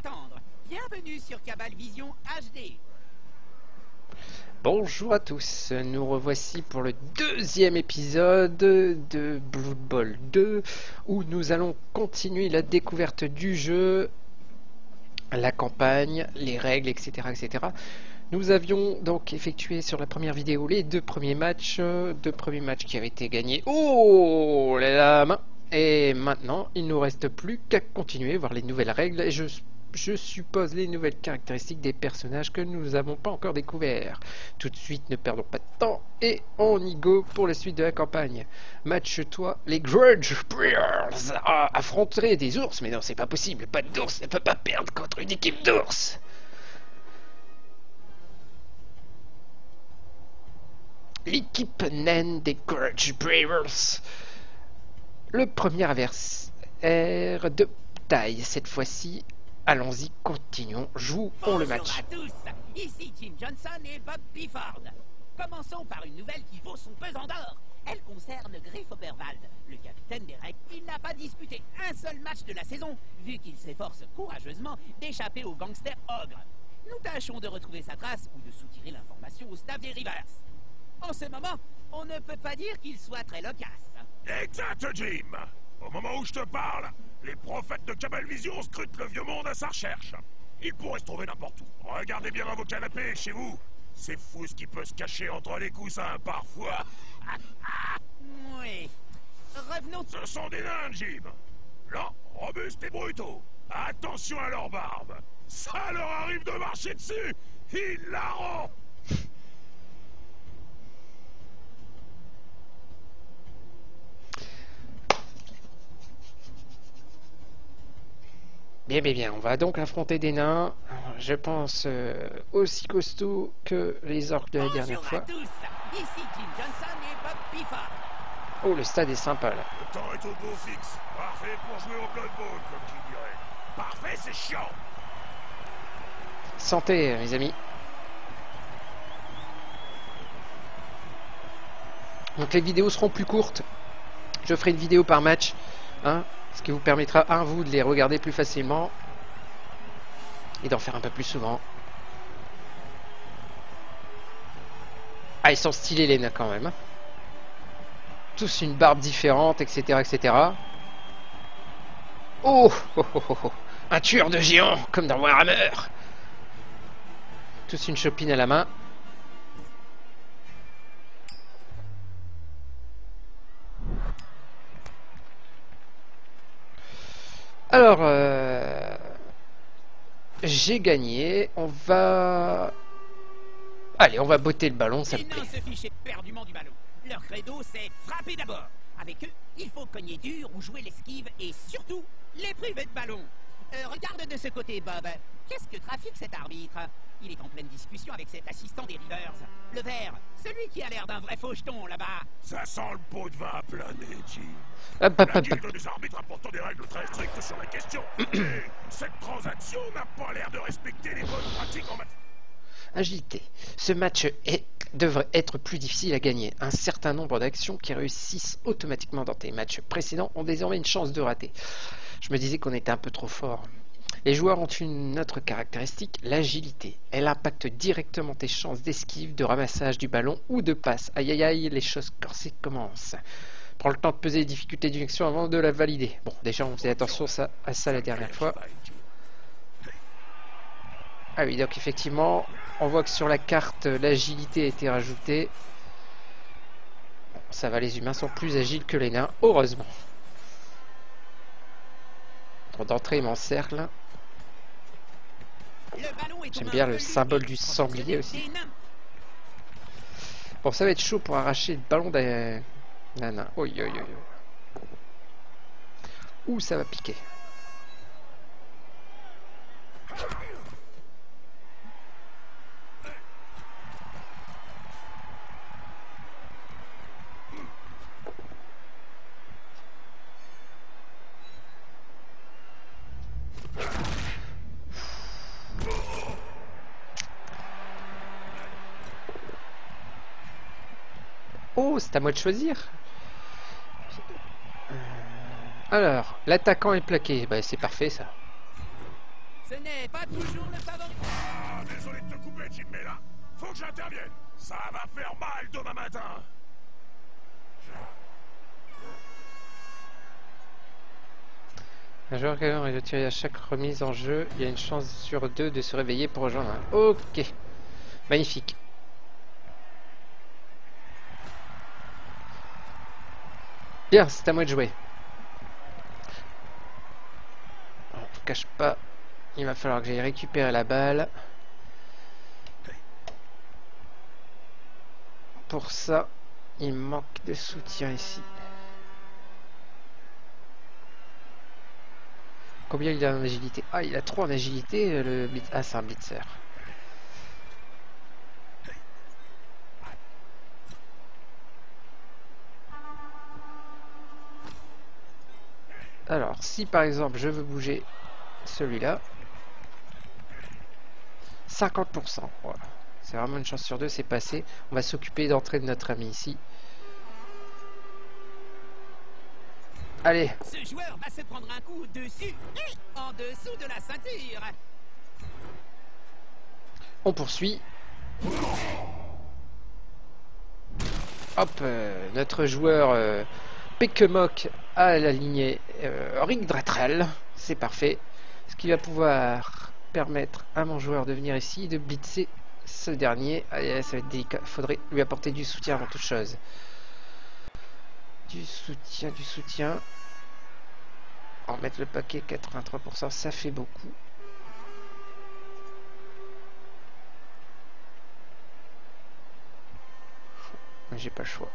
attendre. Bienvenue sur Cabal Vision HD. Bonjour à tous, nous revoici pour le deuxième épisode de Blood Bowl 2 où nous allons continuer la découverte du jeu, la campagne, les règles, etc. etc. Nous avions donc effectué sur la première vidéo les deux premiers matchs qui avaient été gagnés. Oh la main! Et maintenant, il ne nous reste plus qu'à continuer, voir les nouvelles règles et je suppose les nouvelles caractéristiques des personnages que nous n'avons pas encore découverts. Tout de suite, ne perdons pas de temps et on y go pour la suite de la campagne. Match-toi, les Grudge Breeders affronter des ours, mais non, c'est pas possible, pas d'ours ne peut pas perdre contre une équipe d'ours. L'équipe naine des Grudge Breeders. Le premier adversaire de taille cette fois-ci. Allons-y, continuons, jouons le match. Bonjour à tous, ici Jim Johnson et Bob Bifford. Commençons par une nouvelle qui vaut son pesant d'or. Elle concerne Griff Oberwald, le capitaine des règles. Il n'a pas disputé un seul match de la saison, vu qu'il s'efforce courageusement d'échapper aux gangsters ogres. Nous tâchons de retrouver sa trace ou de soutirer l'information au staff des Rivers. En ce moment, on ne peut pas dire qu'il soit très loquace. Exact, Jim. Au moment où je te parle, les prophètes de Cabal Vision scrutent le vieux monde à sa recherche. Ils pourraient se trouver n'importe où. Regardez bien dans vos canapés, chez vous. C'est fou ce qui peut se cacher entre les coussins, parfois. Oui. Revenons... Ce sont des nains, Jim. Lents, robustes et brutaux. Attention à leur barbe. Ça leur arrive de marcher dessus. Hilarant. Bien, on va donc affronter des nains, je pense aussi costauds que les orques de la dernière fois. Bonjour à tous, ici Jim Johnson et Bob Bifford. Oh, le stade est sympa là. Le temps est au beau fixe. Parfait pour jouer au Blood Bowl, comme qui dirait. Parfait, c'est chiant. Santé, mes amis. Donc les vidéos seront plus courtes. Je ferai une vidéo par match, hein, ce qui vous permettra, vous, de les regarder plus facilement et d'en faire un peu plus souvent. Ah, ils sont stylés les nains quand même. Tous une barbe différente, etc., etc. Oh, un tueur de géants, comme dans Warhammer. Tous une chopine à la main. Alors, j'ai gagné. On va... Allez, on va botter le ballon, ça me Les plaît. nains se fichent éperdument du ballon. Leur credo, c'est frapper d'abord. Avec eux, il faut cogner dur ou jouer l'esquive et surtout, les priver de ballon. Regarde de ce côté, Bob. Qu'est-ce que trafique cet arbitre? Il est en pleine discussion avec cet assistant des Rivers. Le vert, celui qui a l'air d'un vrai faucheton là-bas. Ça sent le pot de vin à planer, Jim. Hop, hop, La hop, guilde des arbitres a pourtant des règles très strictes sur la question. Et cette transaction n'a pas l'air de respecter les bonnes pratiques en matière. Agilité. Ce match devrait être plus difficile à gagner. Un certain nombre d'actions qui réussissent automatiquement dans tes matchs précédents ont désormais une chance de rater. Je me disais qu'on était un peu trop fort. Les joueurs ont une autre caractéristique, l'agilité. Elle impacte directement tes chances d'esquive, de ramassage du ballon ou de passe. Aïe aïe aïe, les choses corsées commencent. Prends le temps de peser les difficultés d'une action avant de la valider. Bon, déjà on faisait attention à ça la dernière fois. Ah oui, donc effectivement, on voit que sur la carte, l'agilité a été rajoutée. Bon, ça va, les humains sont plus agiles que les nains, heureusement. D'entrée, il m'encercle. J'aime bien le symbole du sanglier aussi. Bon, ça va être chaud pour arracher le ballon d'un nain. Ouh, ça va piquer. Oh, c'est à moi de choisir. Alors, l'attaquant est plaqué. Bah, c'est parfait ça. Ce n'est pas toujours le favori. Ah, désolé de te couper, Jim, mais là, faut que j'intervienne. Ça va faire mal demain matin. Un joueur qui est retiré à chaque remise en jeu, il y a une chance sur 2 de se réveiller pour rejoindre un. Ok. Magnifique. Bien, c'est à moi de jouer. On ne cache pas. Il va falloir que j'aille récupérer la balle. Pour ça, il manque de soutien ici. Combien il a en agilité? Ah, il a 3 en agilité, le blitz. Ah, c'est un blitzer. Alors, si par exemple je veux bouger celui-là, 50%. Voilà. C'est vraiment une chance sur 2, c'est passé. On va s'occuper d'entrer de notre ami ici. Allez. Ce joueur va se prendre un coup dessus et en dessous de la ceinture. On poursuit. Hop, notre joueur Pekemok a aligné Rick Dretrel. C'est parfait. Ce qui va pouvoir permettre à mon joueur de venir ici, de blitzer ce dernier. Allez, ça va être délicat. Il faudrait lui apporter du soutien avant toute chose. Du soutien, du soutien. On va mettre le paquet 83%, ça fait beaucoup. J'ai pas le choix.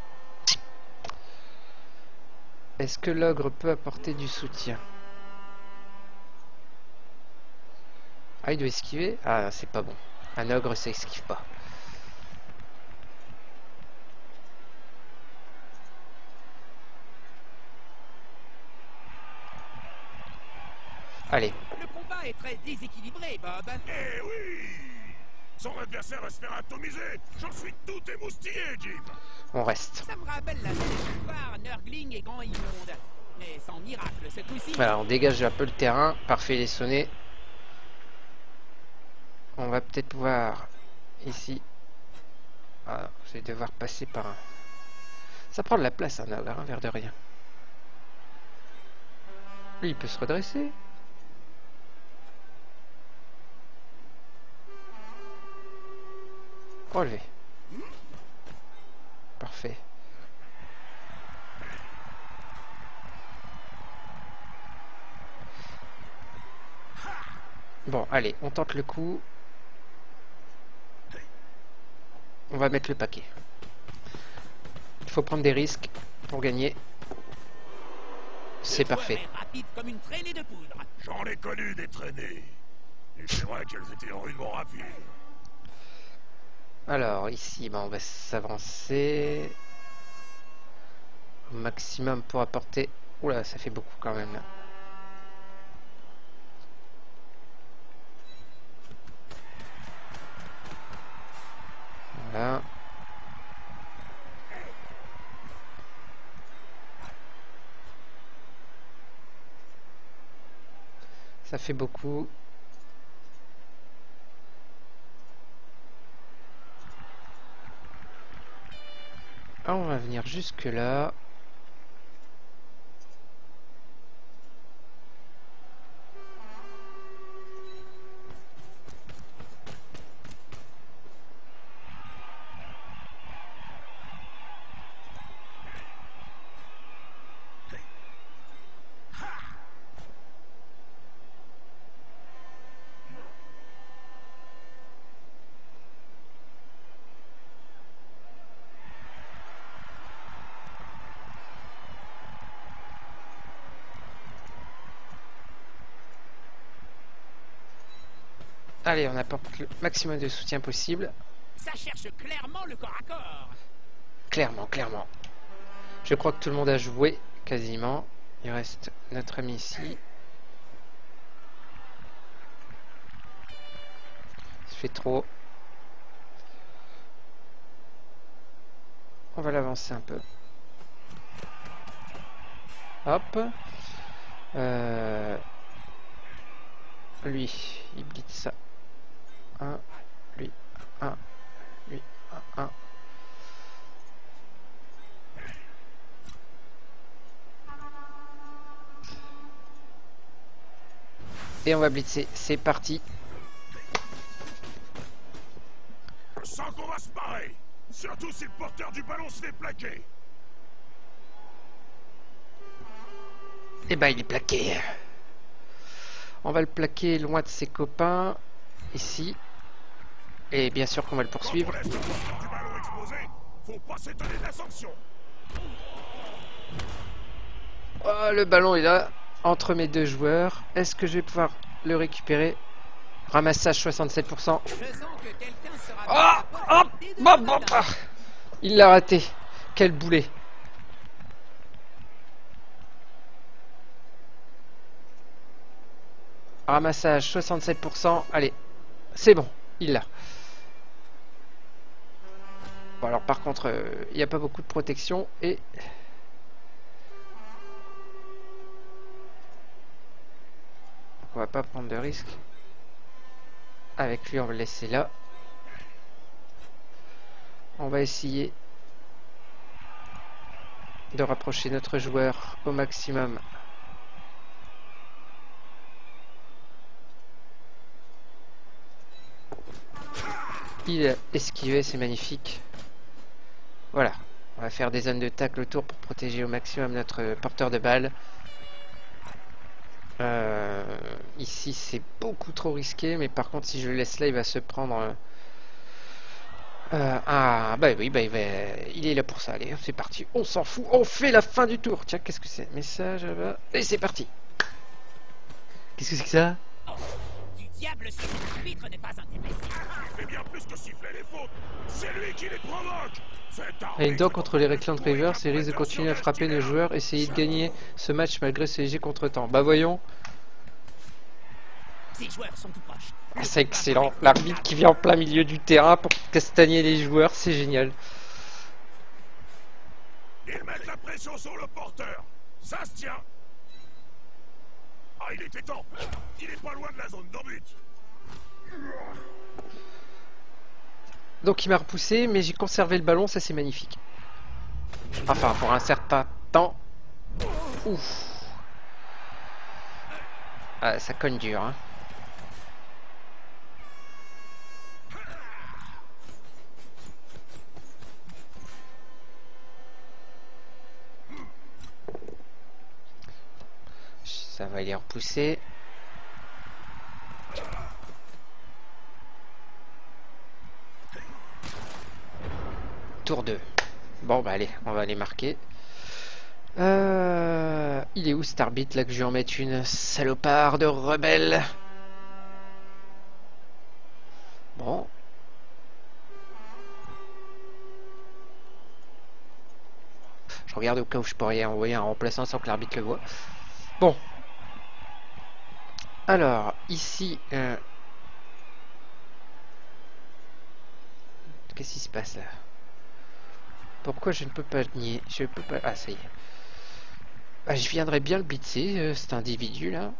Est-ce que l'ogre peut apporter du soutien? Ah, il doit esquiver? Ah, c'est pas bon. Un ogre, ça esquive pas. Allez. Le combat est très déséquilibré, Bob. Eh oui! Son adversaire va se faire atomiser. J'en suis tout émoustillé, Jim. On reste. Ça me rappelle la belle histoire Nurgling et Grand Immonde. Mais sans miracle ce coup-ci. Voilà, on dégage un peu le terrain. Parfait, il est sonné. On va peut-être pouvoir ici. Ah, je vais devoir passer par un. Ça prend de la place un ogre, hein, l'air de rien. Lui, il peut se redresser. Relevé. Parfait. Bon, allez, on tente le coup. On va mettre le paquet. Il faut prendre des risques pour gagner. C'est parfait. Rapide comme une traînée de poudre. J'en ai connu des traînées. Et c'est vrai qu'elles étaient rudement rapides. Alors ici, on va s'avancer au maximum pour apporter. Oula, ça fait beaucoup quand même là. Voilà. Ça fait beaucoup. Ah, on va venir jusque là. Allez, on apporte le maximum de soutien possible. Ça cherche clairement le corps à corps. Clairement, clairement. Je crois que tout le monde a joué, quasiment. Il reste notre ami ici. Ça fait trop. On va l'avancer un peu. Hop. Lui, il blitz ça. 1, lui, 1, lui, 1. Et on va blitzer, c'est parti. Je sens qu'on va se marrer. Surtout si le porteur du ballon se fait plaquer. Et bah il est plaqué. On va le plaquer loin de ses copains. Ici. Et bien sûr qu'on va le poursuivre. Quand on laisse le porteur du ballon exposé, faut pas s'étonner de la sanction. Oh, le ballon est là. Entre mes deux joueurs. Est-ce que je vais pouvoir le récupérer? Ramassage 67%. Je sens que quelqu'un sera Ah, hop, hop, hop, ah. Il l'a raté. Quel boulet. Ramassage 67%. Allez, c'est bon. Il l'a. Bon alors par contre, il n'y a pas beaucoup de protection et... On va pas prendre de risque. Avec lui, on va le laisser là. On va essayer de rapprocher notre joueur au maximum. Il a esquivé, c'est magnifique. Voilà. On va faire des zones de tacle autour pour protéger au maximum notre porteur de balle. Ici c'est beaucoup trop risqué, mais par contre si je le laisse là il va se prendre ah bah oui, bah il est là pour ça. Allez c'est parti, on s'en fout, on fait la fin du tour. Tiens, qu'est-ce que c'est? Message là-bas, et c'est parti. Qu'est-ce que c'est que ça? Du diable si l'arbitre n'est pas intéressé. Il fait bien plus que siffler les fautes. C'est lui qui les provoque. Et donc contre les Recland Rivers, il risque de continuer à frapper nos joueurs, essayer de gagner ce match malgré ce léger contretemps. Bah voyons. Ces joueurs sont tout proches. Ah, c'est excellent. L'arbitre qui vient en plein milieu du terrain pour castagner les joueurs, c'est génial. Ils mettent la pression sur le porteur. Ça se tient. Ah, il était temps. Il est pas loin de la zone d'embut. Donc il m'a repoussé, mais j'ai conservé le ballon, ça c'est magnifique. Enfin, pour un certain temps. Ouf. Ah, ça cogne dur, hein. Ça va les repousser. Tour 2. Bon bah allez, on va les marquer. Il est où cet arbitre là que je vais en mettre une salopard de rebelle? Bon. Je regarde au cas où je pourrais envoyer un remplaçant sans que l'arbitre le voit. Bon. Alors, ici... Qu'est-ce qui se passe là? Pourquoi je ne peux pas nier? Je peux pas... Ah, ça y est. Ah, je viendrais bien le blitzer, cet individu là.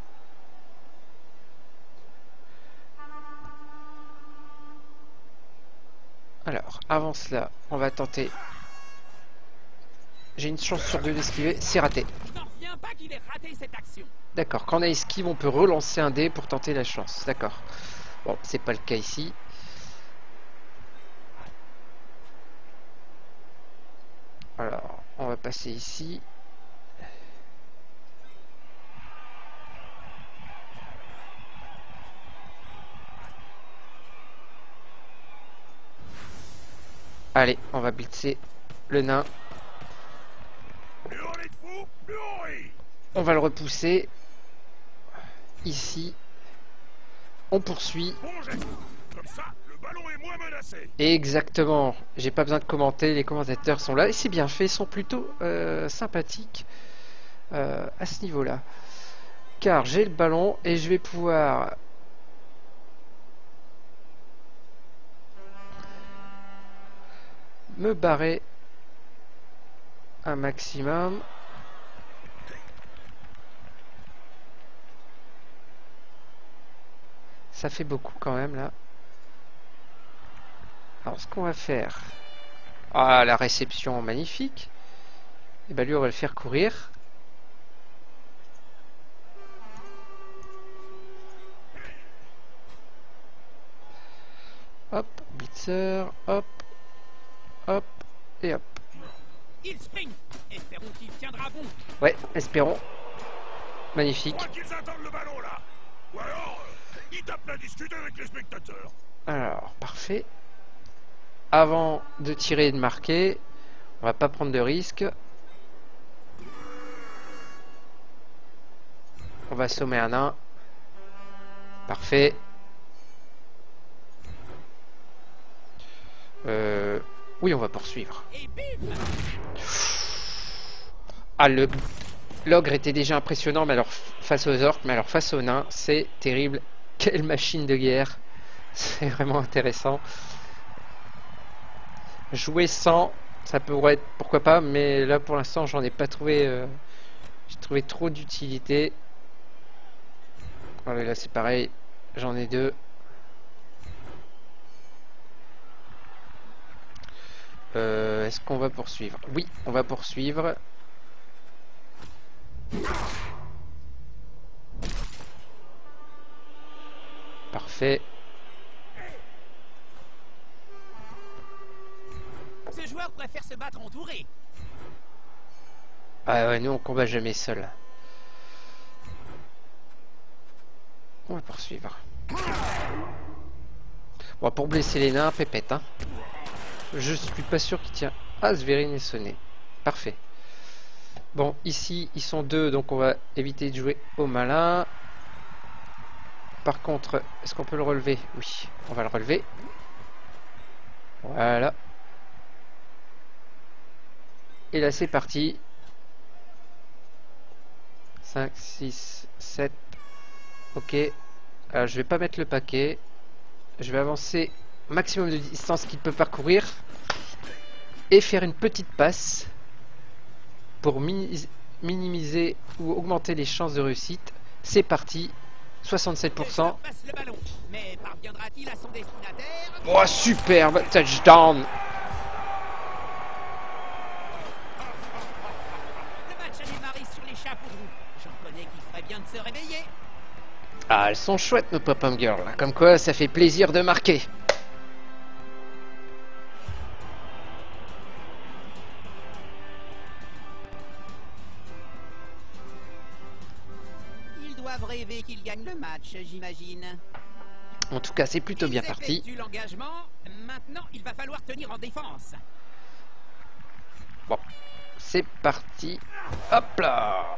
Alors, avant cela, on va tenter. J'ai une chance sur deux d'esquiver, c'est raté. Je n'en reviens pas qu'il ait raté cette action. D'accord, quand on a esquive, on peut relancer un dé pour tenter la chance. D'accord. Bon, c'est pas le cas ici. Alors, on va passer ici. Allez, on va blitzer le nain. On va le repousser. Ici. On poursuit. Comme ça, le ballon est moins menacé. Exactement. J'ai pas besoin de commenter. Les commentateurs sont là. Et c'est bien fait. Ils sont plutôt sympathiques à ce niveau-là. Car j'ai le ballon et je vais pouvoir... me barrer un maximum. ça fait beaucoup quand même là. Alors ce qu'on va faire... Ah, la réception, magnifique. Et bah lui on va le faire courir. Hop, blitzer, hop, hop, et hop. Il sprint. Espérons qu'il tiendra bon. Ouais, espérons. Magnifique. Je crois qu'ils attendent le ballon là. Ou alors, ils tapent la discute avec les spectateurs. Alors, parfait. Avant de tirer et de marquer, on va pas prendre de risque. On va sommer un nain. Parfait. Oui, on va poursuivre. Et bim. Ah, l'ogre était déjà impressionnant, mais alors face aux orques, mais alors face aux nains, c'est terrible. Quelle machine de guerre. C'est vraiment intéressant. Jouer sans, ça pourrait être pourquoi pas, mais là pour l'instant j'en ai pas trouvé. J'ai trouvé trop d'utilité. Voilà, là c'est pareil, j'en ai deux. Est-ce qu'on va poursuivre? Oui, on va poursuivre. Parfait. Ce joueur préfère se battre entouré. Ah ouais, nous on combat jamais seul. On va poursuivre. Bon, pour blesser les nains, pépette, hein. Je suis pas sûr qu'il tient. Ah, Zverine est sonné. Parfait. Bon, ici, ils sont deux, donc on va éviter de jouer au malin. Par contre, est-ce qu'on peut le relever? Oui, on va le relever. Voilà. Et là, c'est parti. 5, 6, 7. Ok. Alors, je vais pas mettre le paquet. Je vais avancer maximum de distance qu'il peut parcourir. Et faire une petite passe. Pour minimiser ou augmenter les chances de réussite. C'est parti. 67%. Passe le ballon. Mais parviendra-t-il à son destinataire? Oh, superbe touchdown. Le match a démarré sur les chapeaux de roue. J'en connais qui ferait bien de se réveiller. Ah, elles sont chouettes nos pop-up girls. Comme quoi, ça fait plaisir de marquer. Ils doivent rêver qu'ils gagnent le match, j'imagine. En tout cas, c'est plutôt bien Ils parti. effectuent l'engagement. Maintenant, il va falloir tenir en défense. Bon, c'est parti. Hop là.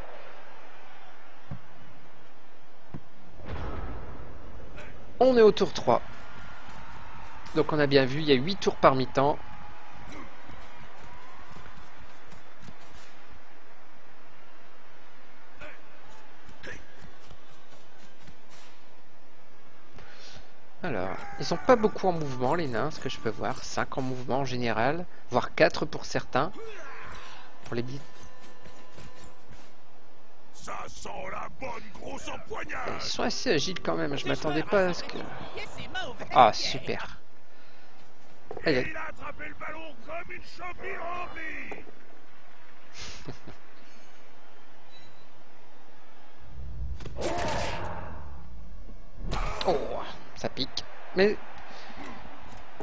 On est au tour 3. Donc on a bien vu, il y a 8 tours par mi-temps. Alors, ils sont pas beaucoup en mouvement les nains, ce que je peux voir. 5 en mouvement en général, voire 4 pour certains. Pour les bits. Ça sent la bonne grosse empoignade. Ils sont assez agiles quand même, je m'attendais pas à ce que... C'est mauvais. Ah, super. Et Allez. il a attrapé le ballon comme une champigne remplie. Oh, ça pique. Mais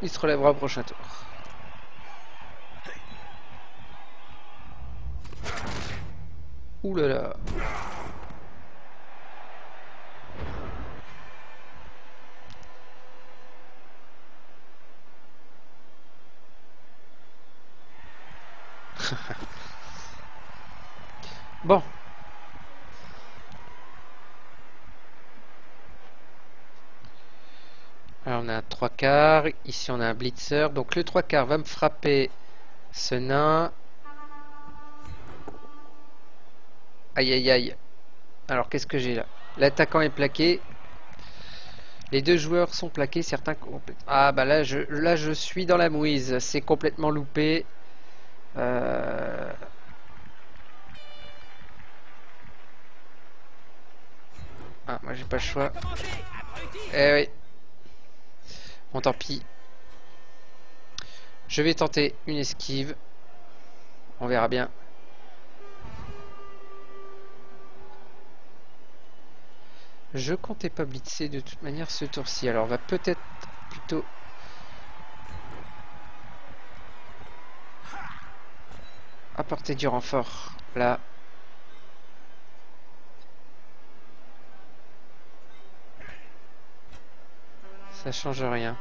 il se relèvera au prochain tour. Ouh là là. Bon. Alors on a un 3/4, ici on a un blitzer, donc le 3/4 va me frapper ce nain. Aïe aïe aïe. Alors qu'est-ce que j'ai là? L'attaquant est plaqué. Les deux joueurs sont plaqués, certains... Ah bah là je suis dans la mouise, c'est complètement loupé. Ah, moi j'ai pas le choix. Commencez. réussi. Eh oui. Bon, tant pis. Je vais tenter une esquive. On verra bien. Je comptais pas blitzer de toute manière ce tour-ci. Alors on va peut-être plutôt... apporter du renfort. Là. Ça change rien.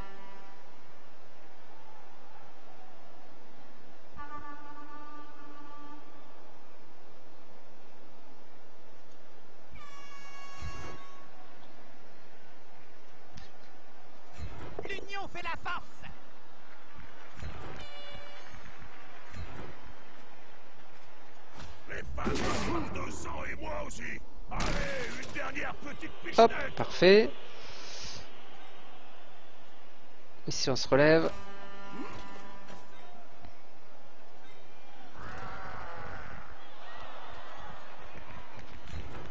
L'union fait la force. Les femmes de sang et moi aussi. Allez, une dernière petite Hop, pichenette. parfait. Ici on se relève.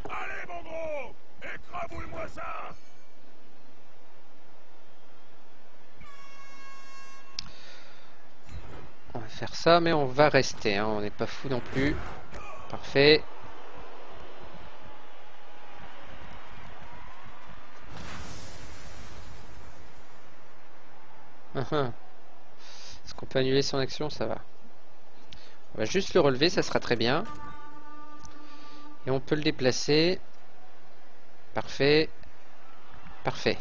Allez, mon gros, écrabouille-moi ça. On va faire ça, mais on va rester. Hein. On n'est pas fou non plus. Parfait. Est-ce qu'on peut annuler son action? Ça va. On va juste le relever, ça sera très bien. Et on peut le déplacer. Parfait. Parfait.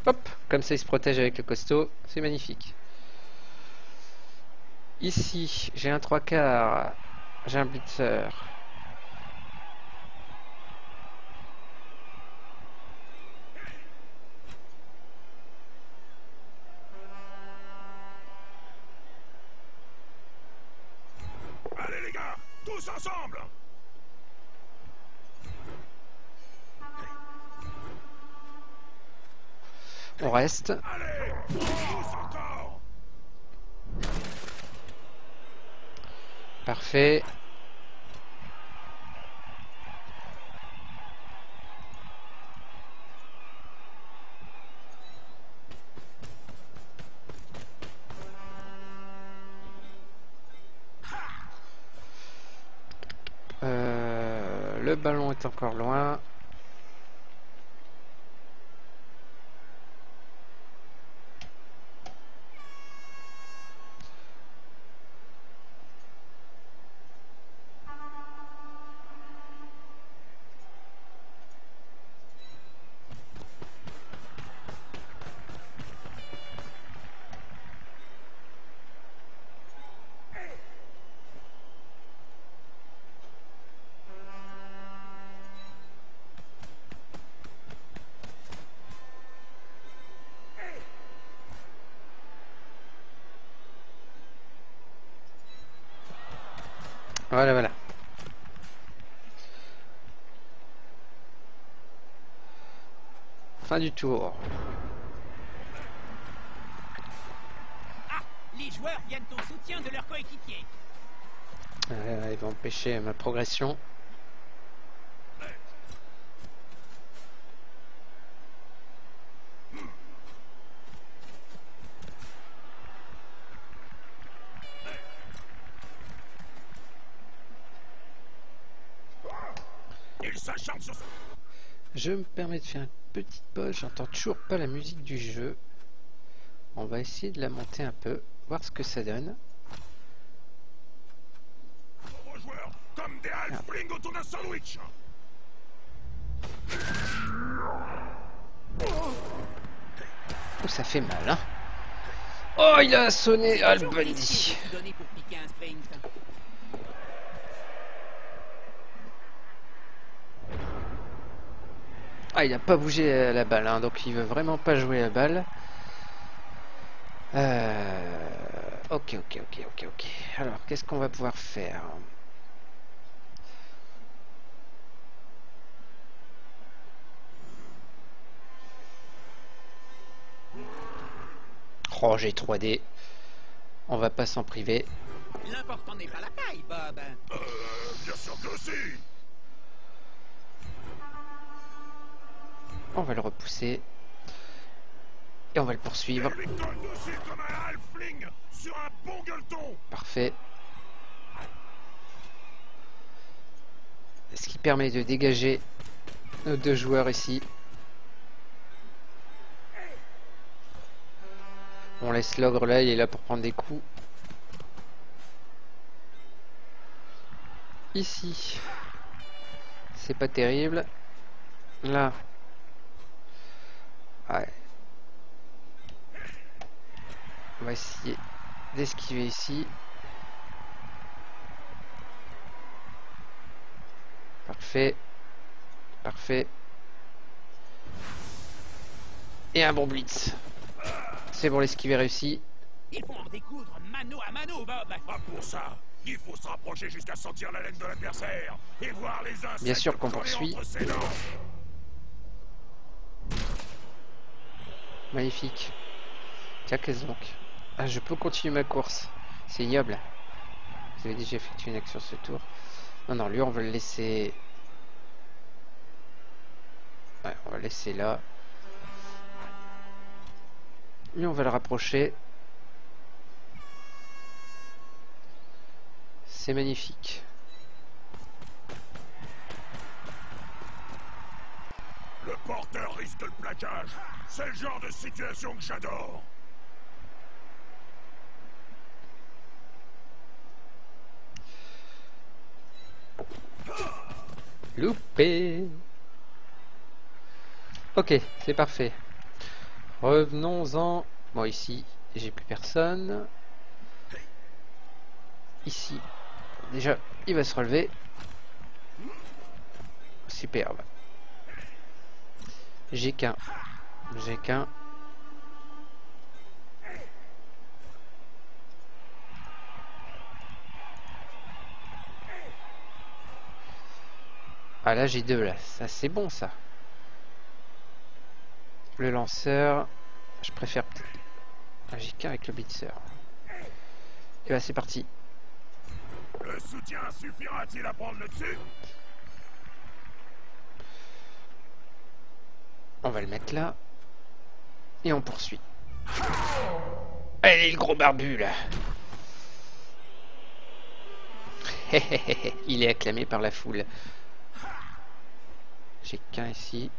Hop, comme ça il se protège avec le costaud. C'est magnifique. Ici, j'ai un 3/4. J'ai un blitzer. Allez, les gars, tous ensemble. On reste. Allez, tous encore. Parfait. Le ballon est encore loin. Voilà, voilà. Fin du tour. Ah, les joueurs viennent au soutien de leurs coéquipiers. Ils vont empêcher ma progression. Il s'acharne sur ce... Je me permets de faire une petite pause. J'entends toujours pas la musique du jeu. On va essayer de la monter un peu, voir ce que ça donne. pauvres joueurs, comme des halflings autour d'un sandwich. Oh, ça fait mal, hein. Oh, il a sonné Al Toujours Bundy. risqué de tout donner pour piquer un sprint. Ah, il a pas bougé la balle, hein, donc il veut vraiment pas jouer la balle. Ok. Alors, qu'est-ce qu'on va pouvoir faire? Oh, j'ai 3D. On va pas s'en priver. L'important n'est pas la taille, Bob. Bien sûr que si. On va le repousser. Et on va le poursuivre. Parfait. Ce qui permet de dégager nos deux joueurs ici. On laisse l'ogre là, il est là pour prendre des coups. Ici, c'est pas terrible. Là, ouais. On va essayer d'esquiver ici. Parfait. Parfait. Et un bon blitz. C'est bon, l'esquiver réussi. Il faut en découdre mano à mano, Bob. Pas pour ça. Il faut se rapprocher jusqu'à sentir la laine de l'adversaire et voir les insectes. Bien sûr qu'on poursuit. Magnifique. Tiens, qu'est-ce donc? Ah, je peux continuer ma course. C'est ignoble. Vous avez déjà effectué une action ce tour. Non, non, lui, on va le laisser... Ouais, on va le laisser là. Lui, on va le rapprocher. C'est magnifique. Le porteur risque le plaquage. C'est le genre de situation que j'adore. Loupé. Ok, c'est parfait. Revenons-en. Bon, ici, j'ai plus personne. Ici, déjà, il va se relever. Superbe. J'ai qu'un. J'ai qu'un. Ah là, j'ai deux là. Ça, c'est bon, ça. Le lanceur. Je préfère peut-être. Ah, j'ai qu'un avec le blitzer. Et là, c'est parti. Le soutien suffira-t-il à prendre le dessus? On va le mettre là. Et on poursuit. Allez, le gros barbu, là. Il est acclamé par la foule. J'ai qu'un ici.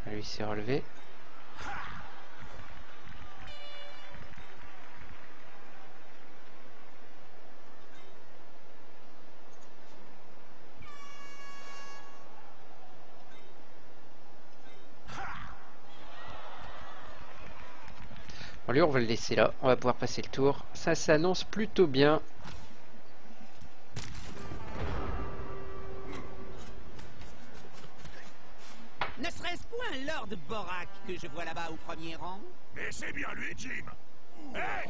Lui s'est relevé. Bon, lui on va le laisser là, on va pouvoir passer le tour. Ça s'annonce plutôt bien. Ne serait-ce point Lord Borak que je vois là-bas au premier rang? Mais c'est bien lui, Jim. Hey,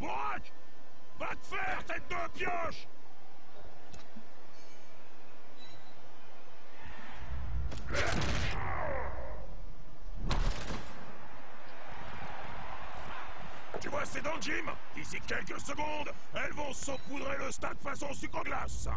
Borak, va te faire, tête de pioche. Tu vois ces dents, Jim? D'ici quelques secondes, elles vont saupoudrer le stade façon sucre glace.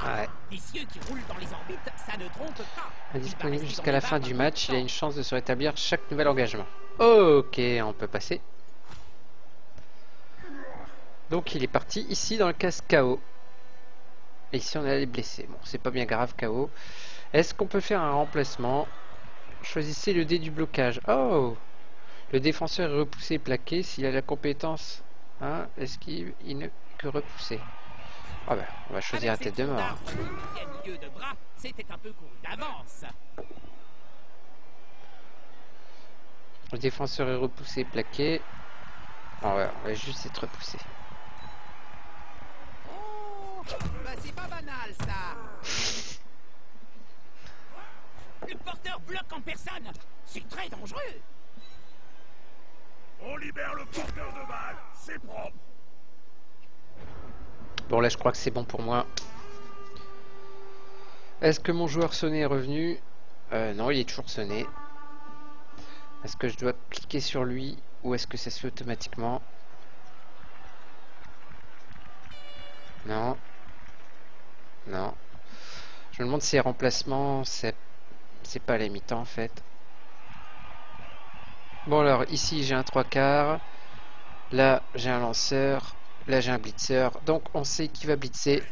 Ouais. Des cieux qui roulent dans les orbites, ça ne trompe pas. Indisponible jusqu'à la fin du match, il a une chance de se rétablir chaque nouvel engagement. Ok, on peut passer. Donc il est parti ici dans le case KO. Et ici on a les blessés. Bon, c'est pas bien grave KO. Est-ce qu'on peut faire un remplacement? Choisissez le dé du blocage. Oh! Le défenseur est repoussé et plaqué s'il a la compétence. Hein, esquive, il ne que repousser. Ah ben, on va choisir la tête de mort. Milieu de bras, c'était un peu couru d'avance. Le défenseur est repoussé et plaqué. On va juste être repoussé. Oh, bah c'est pas banal ça. Le porteur bloque en personne. C'est très dangereux. On libère le porteur de balle, c'est propre. Bon là je crois que c'est bon pour moi. Est-ce que mon joueur sonné est revenu? Non, il est toujours sonné. Est-ce que je dois cliquer sur lui ou est-ce que ça se fait automatiquement? Non. Non. Je me demande si les remplacements, c'est pas les mi-temps en fait. Bon alors, ici j'ai un 3/4. Là, j'ai un lanceur. Là, j'ai un blitzer. Donc, on sait qui va blitzer.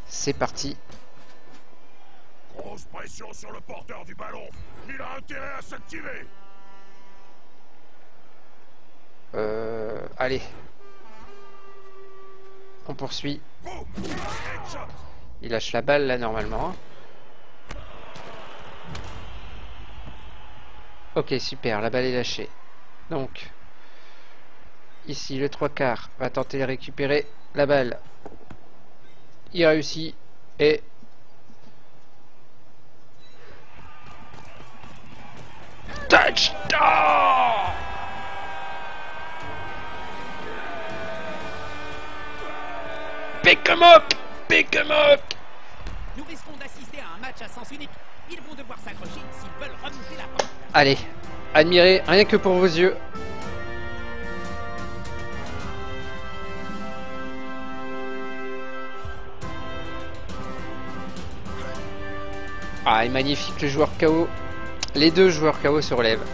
C'est parti. Grosse pression sur le porteur du ballon. Il a intérêt à s'activer. Allez. On poursuit. Boum. Headshot. Il lâche la balle là normalement. Ok, super, la balle est lâchée. Donc, ici le 3/4 va tenter de récupérer la balle. Il réussit et... Touchdown! Pick 'em up! Pick 'em up! Nous risquons d'assister à un match à sens unique. Ils vont devoir s'accrocher s'ils veulent remonter la pente. Allez, admirez, rien que pour vos yeux. Ah, et magnifique le joueur KO. Les deux joueurs KO se relèvent.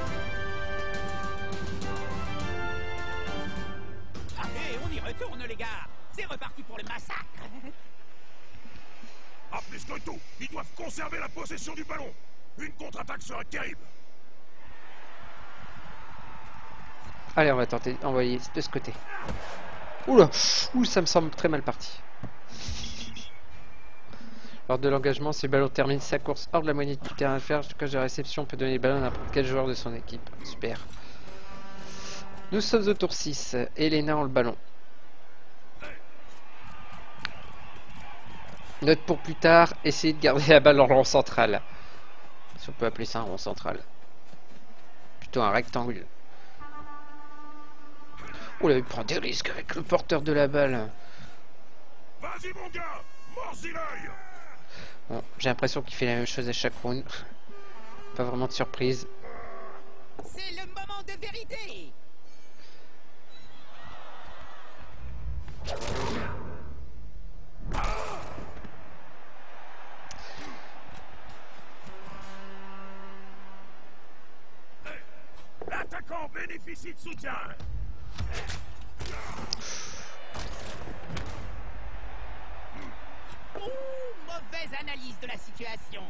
Allez, on y retourne les gars. C'est reparti pour le massacre. Ah, plus que tout, ils doivent conserver la possession du ballon. Une contre-attaque serait terrible. Allez, on va tenter d'envoyer de ce côté. Oula, ouh, ça me semble très mal parti. Lors de l'engagement, si le ballon termine sa course hors de la moitié du terrain adverse, le coach de réception peut donner le ballon à n'importe quel joueur de son équipe. Super. Nous sommes au tour 6. Elena a le ballon. Note pour plus tard, essayez de garder la balle en rond central. Si on peut appeler ça un rond central. Plutôt un rectangle. Oh là, il prend des risques avec le porteur de la balle. Vas-y mon gars, mords-y l'œil. Bon, j'ai l'impression qu'il fait la même chose à chaque round. Pas vraiment de surprise. C'est le moment de vérité. L'attaquant bénéficie de soutien. Ouh, mauvaise analyse de la situation.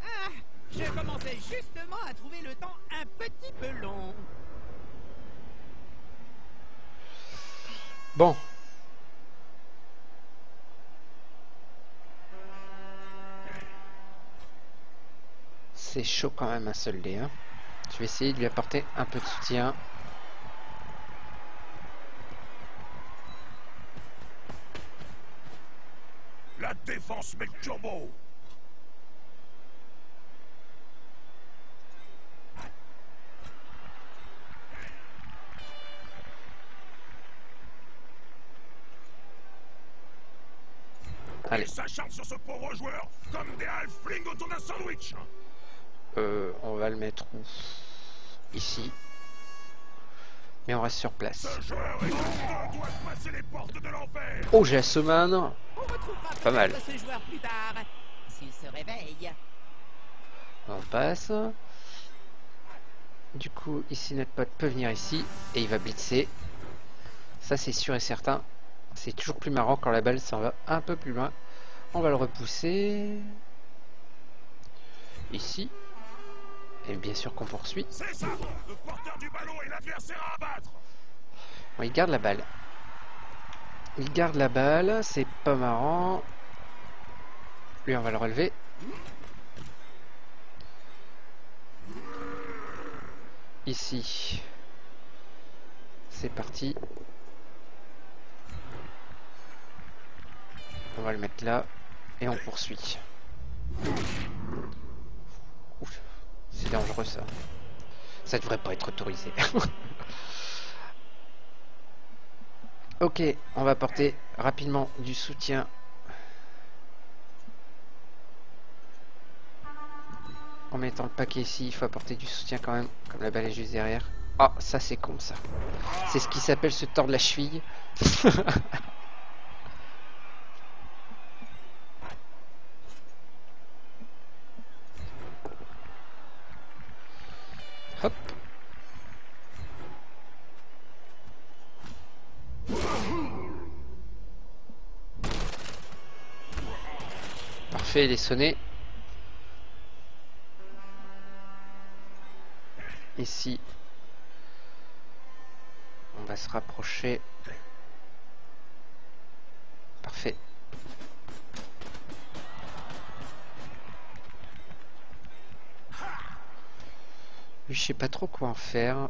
Ah, je commençais justement à trouver le temps un petit peu long. Bon. C'est chaud quand même un seul dé. Hein. Je vais essayer de lui apporter un peu de soutien. La défense met le turbo. Allez. Ils s'acharnent sur ce pauvre joueur comme des halflings autour d'un sandwich. On va le mettre où? Ici. Mais on reste sur place. Ce joueur est doit passer les portes de l'enfer. Oh, j'ai Assoman. On retrouvera Pas mal. peut-être ce joueur plus tard, s'il se réveille. On passe. Du coup, ici, notre pote peut venir ici. Et il va blitzer. Ça, c'est sûr et certain. C'est toujours plus marrant quand la balle s'en va un peu plus loin. On va le repousser. Ici. Et bien sûr qu'on poursuit. C'est ça, le porteur du ballon et l'adversaire à abattre. Bon, il garde la balle. Il garde la balle. C'est pas marrant. Lui, on va le relever. ici. C'est parti. On va le mettre là et on poursuit. Ouf, c'est dangereux ça. Ça devrait pas être autorisé. Ok, on va apporter rapidement du soutien. En mettant le paquet ici, il faut apporter du soutien quand même, comme la balle est juste derrière. Ah, ça c'est con ça. C'est ce qui s'appelle se tordre la cheville. Hop. Parfait, il est sonné. Ici, on va se rapprocher. Parfait. Lui, je sais pas trop quoi en faire.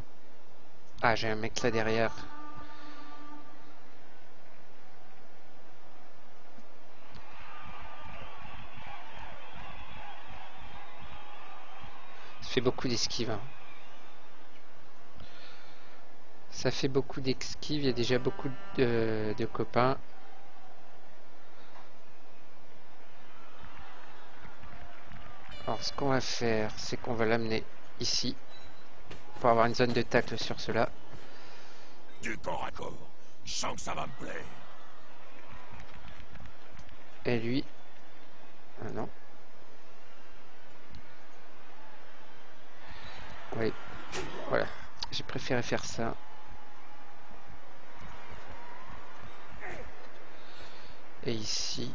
Ah, j'ai un mec là derrière. Ça fait beaucoup d'esquives. Hein. Ça fait beaucoup d'esquives, il y a déjà beaucoup de copains. Alors ce qu'on va faire, c'est qu'on va l'amener ici pour avoir une zone de tacle sur cela. Du corps à corps, je sens que ça va me plaire. Et lui... Ah non. Oui, voilà. J'ai préféré faire ça. Et ici...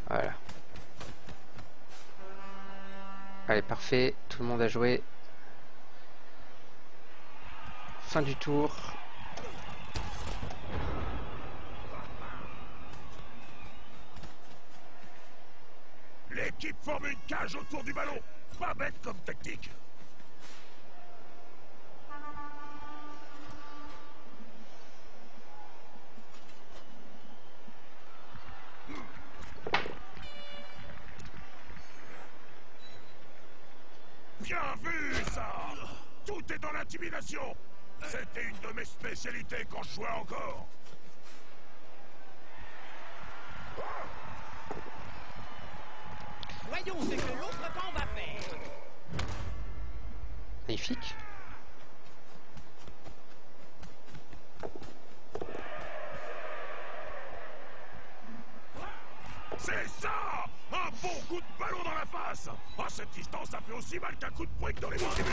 Voilà. Allez, parfait. Tout le monde a joué. Fin du tour. L'équipe forme une cage autour du ballon. Pas bête comme tactique. Bien vu, ça! Tout est dans l'intimidation! C'était une de mes spécialités quand je jouais encore! Voyons ce que l'autre camp va faire. Magnifique. C'est ça! Un bon coup de ballon dans la face! À cette distance, ça fait aussi mal qu'un coup de brique dans les mandibules!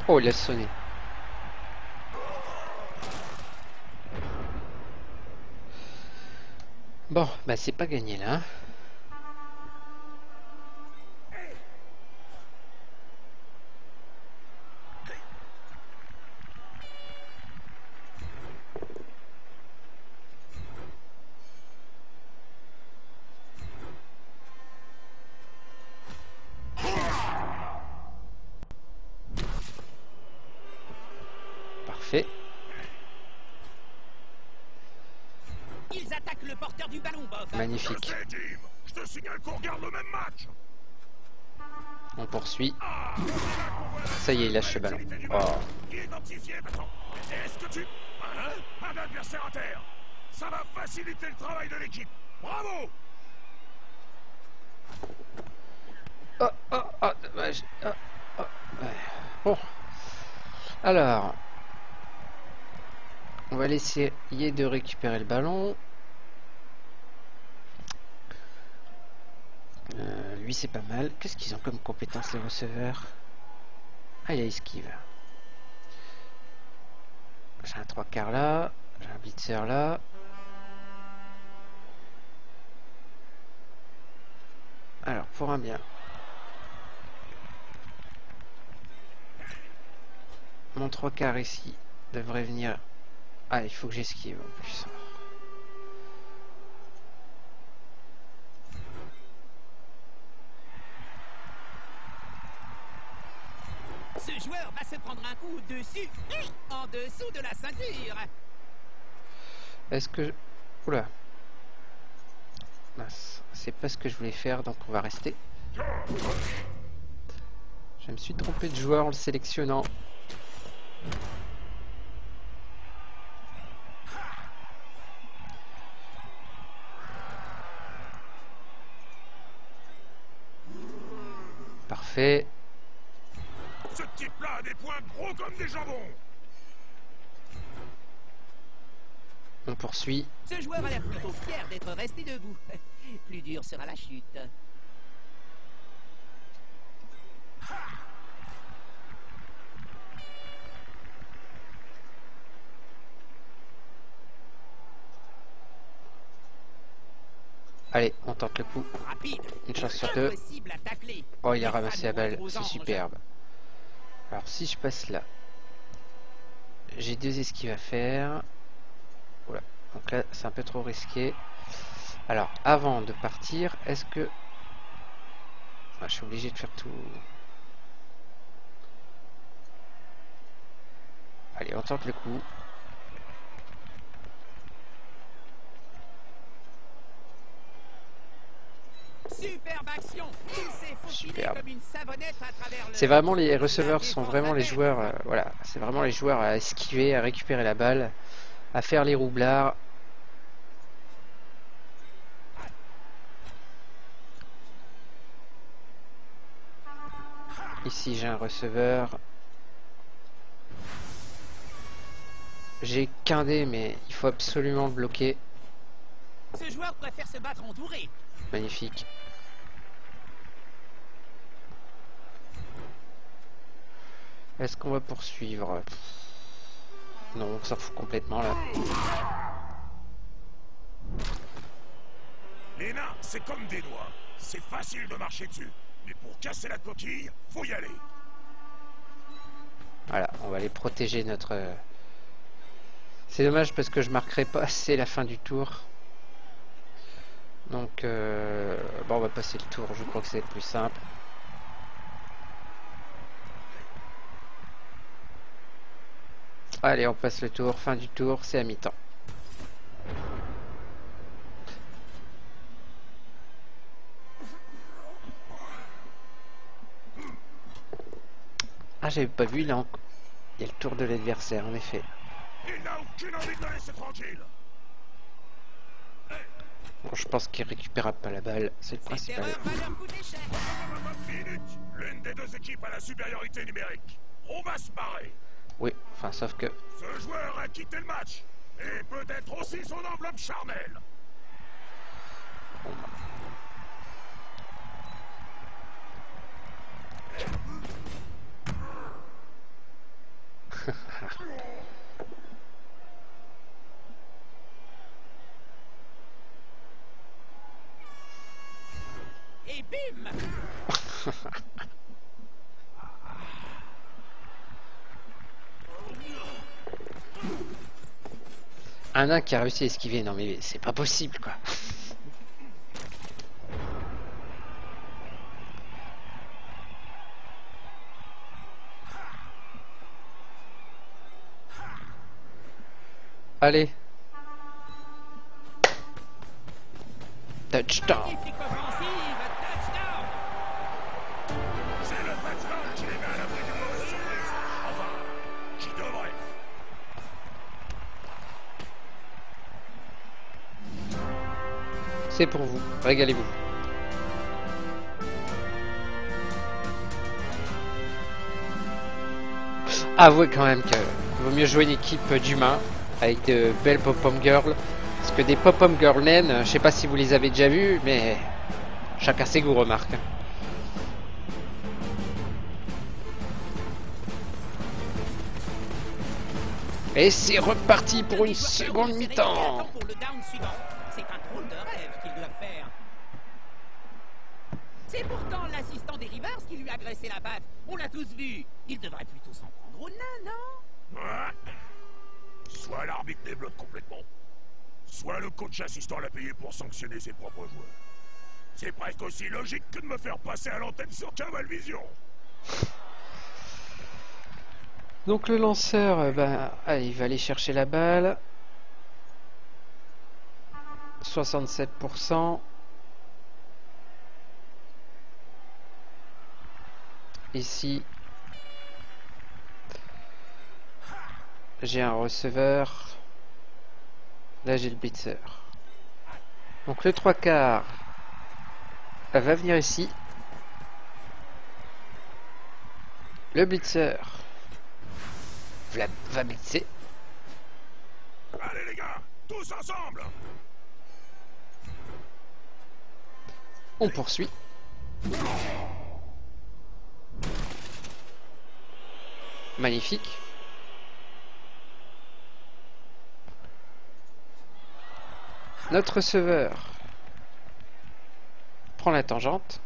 Oh, il a sonné. Bon, bah c'est pas gagné là. Hein. Parfait. Ils attaquent le porteur du ballon, Bob. Magnifique. Je sais, Jim! Je te signale qu'on regarde le même match! On poursuit. Ça y est, il lâche le ballon. Oh. Identifié, attends. Est-ce que tu... Hein? Un adversaire à terre! Ça va faciliter le travail de l'équipe! Bravo! Oh, oh, oh, dommage. Oh, oh, ouais. Bon. Alors, on va essayer de récupérer le ballon. Lui, c'est pas mal. Qu'est-ce qu'ils ont comme compétence, les receveurs? Ah, il a esquive. J'ai un 3/4 là. J'ai un blitzer là. Alors, pour un bien. Mon 3/4 ici devrait venir Ah, il faut que j'esquive en plus. Ce joueur va se prendre un coup dessus et en dessous de la ceinture. Est-ce que... Oula. Mince, c'est pas ce que je voulais faire, donc on va rester. Je me suis trompé de joueur en le sélectionnant. Parfait. Ce type-là a des poings gros comme des jambons. On poursuit. Ce joueur a l'air plutôt fier d'être resté debout. Plus dur sera la chute. Allez, on tente le coup. Rapide. Une chance sur deux. Impossible à tacler. Oh, il a Les ramassé la fans balle, aux c'est anges. superbe. Alors, si je passe là, j'ai 2 esquives à faire. Voilà. Donc là, c'est un peu trop risqué. Alors, avant de partir, est-ce que... Ah, je suis obligé de faire tout... Allez, on tente le coup. Superbe action. Il s'est faufilé Superbe. comme une savonnette à travers le... C'est vraiment les receveurs sont défense vraiment les adverse. joueurs, voilà, c'est vraiment les joueurs à esquiver, à récupérer la balle, à faire les roublards. Ici j'ai un receveur. J'ai qu'un dé mais il faut absolument le bloquer. Ce joueur préfère se battre entouré. Magnifique. Est-ce qu'on va poursuivre? Non, on s'en fout complètement là. Les nains, c'est comme des doigts. C'est facile de marcher dessus. Mais pour casser la coquille, faut y aller. Voilà, on va les protéger notre... C'est dommage parce que je marquerai pas assez la fin du tour. Donc, bon, on va passer le tour, je crois que c'est le plus simple. Allez, on passe le tour, fin du tour, c'est à mi-temps. Ah, j'avais pas vu, là, il y a le tour de l'adversaire, en effet. Il n'a aucune envie de la laisser tranquille. Bon, je pense qu'il récupérera pas la balle, c'est le Cette principal. erreur va leur coûter cher. Minute. L'une des deux équipes a la supériorité numérique. On va se marrer. Oui, enfin, sauf que... Ce joueur a quitté le match. Et peut-être aussi son enveloppe charnelle. Bon, bah. Et bim. Un nain qui a réussi à esquiver, non mais c'est pas possible quoi. Allez. Touchdown. Magnifique offensive. Touchdown. C'est le touchdown qui les met à l'abri d'une mauvaise surprise. Enfin, qui devrait. C'est pour vous, régalez-vous. Avouez quand même que vaut mieux jouer une équipe d'humains avec de belles pop-up girls. Parce que des pop-up girl naines, je sais pas si vous les avez déjà vues, mais chacun ses goûts, remarque. Et c'est reparti pour une seconde mi-temps. Pour le down suivant. C'est un drôle de rêve qu'ils doivent faire. C'est pourtant l'assistant des Rivers qui lui a agressé la batte. On l'a tous vu. Il devrait plutôt s'en prendre au nain, non? Ouais. Sois l'arbitre débloque complètement. Soit le coach assistant l'a payé pour sanctionner ses propres joueurs. C'est presque aussi logique que de me faire passer à l'antenne sur Cabalvision. Donc le lanceur, allez, il va aller chercher la balle. 67%. Ici, j'ai un receveur. Là, j'ai le blitzer. Donc le 3/4 va venir ici. Le blitzer va blitzer. Allez les gars, tous ensemble. On poursuit. Magnifique. Notre receveur prend la tangente.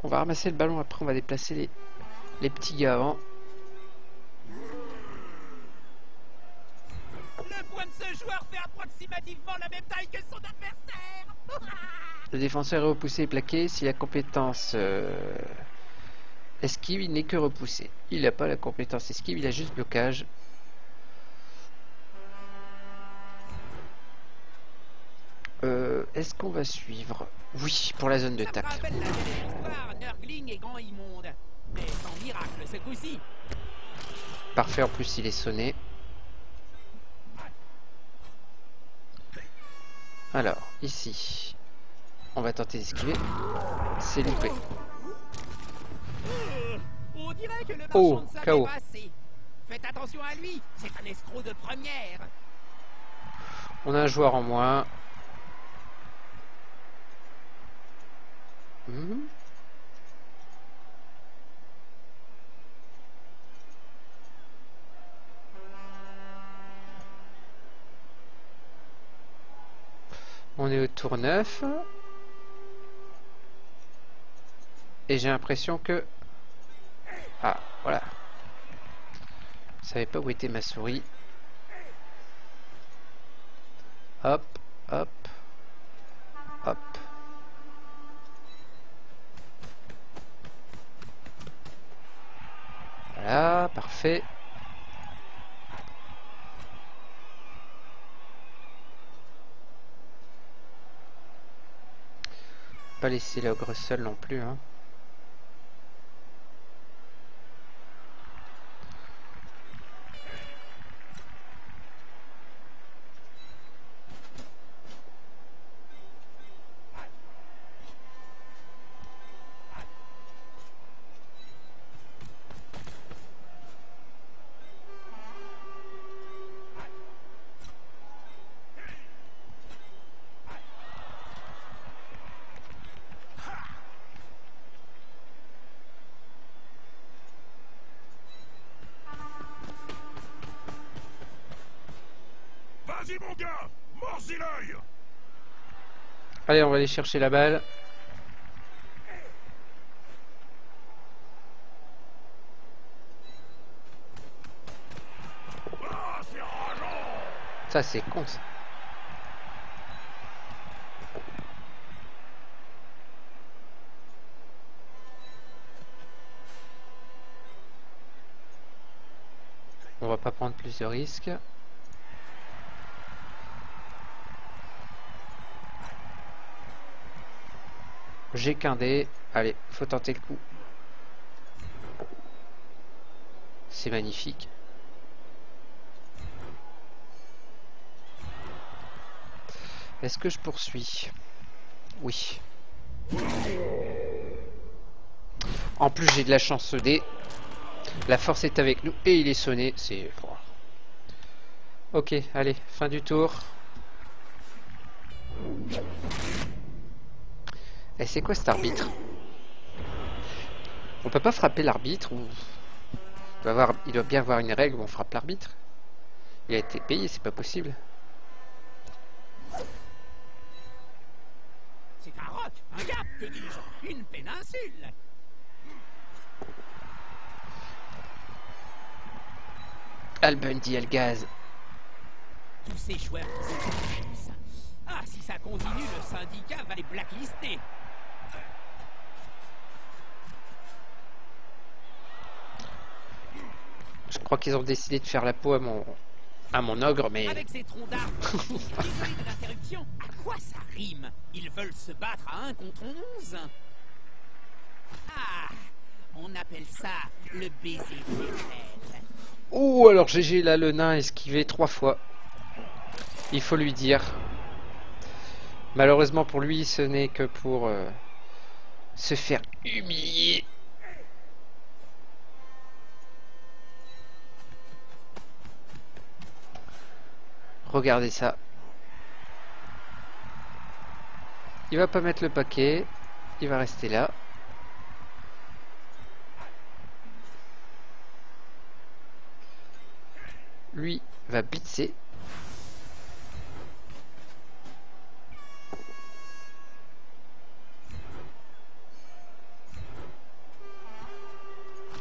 On va ramasser le ballon, après on va déplacer les petits gars avant. Le poing de ce joueur fait approximativement la même taille que son adversaire. Le défenseur est repoussé et plaqué. Si la compétence esquive, il n'est que repoussé. Il n'a pas la compétence esquive, il a juste blocage. Est-ce qu'on va suivre? Oui, pour la zone de tacle. Ça me rappelle la vieille histoire, Nurgling et Grand Immonde. Mais sans miracle ce coup-ci. Parfait, en plus il est sonné. Alors, ici, on va tenter d'esquiver. C'est loupé. On dirait que le Oh, marchand de sable KO. est passé. Faites attention à lui, c'est un escroc de première. On a un joueur en moins. On est au tour 9. Et j'ai l'impression que... Ah, voilà. Je savais pas où était ma souris. Hop, hop, hop. Voilà, parfait. Pas laisser l'ogre seul non plus, hein. Vas-y mon gars, mords-y l'œil. Allez, on va aller chercher la balle. Ah, c'est rageant. Ça, c'est con, ça. On va pas prendre plus de risques. J'ai qu'un dé. Allez, faut tenter le coup. C'est magnifique. Est-ce que je poursuis? Oui. En plus, j'ai de la chance ce dé. La force est avec nous et il est sonné. C'est... Ok, allez, fin du tour. Et c'est quoi cet arbitre? On peut pas frapper l'arbitre ou... Il doit bien avoir une règle où on frappe l'arbitre. Il a été payé, c'est pas possible. Que dis-je? Une péninsule. Al Bundy, Al Gaz. Tous ces joueurs qui sont tous. Ah, si ça continue, le syndicat va les blacklister. Je crois qu'ils ont décidé de faire la peau à mon ogre, mais... Avec ces troncs d'arbres, désolé de l'interruption, à quoi ça rime? Ils veulent se battre à 1 contre 11? Ah, on appelle ça le baiser d'éternel. Oh, alors GG, là, le nain a esquivé 3 fois. Il faut lui dire. Malheureusement pour lui, ce n'est que pour se faire humilier. Regardez ça. Il va pas mettre le paquet. Il va rester là. Lui va blitzer.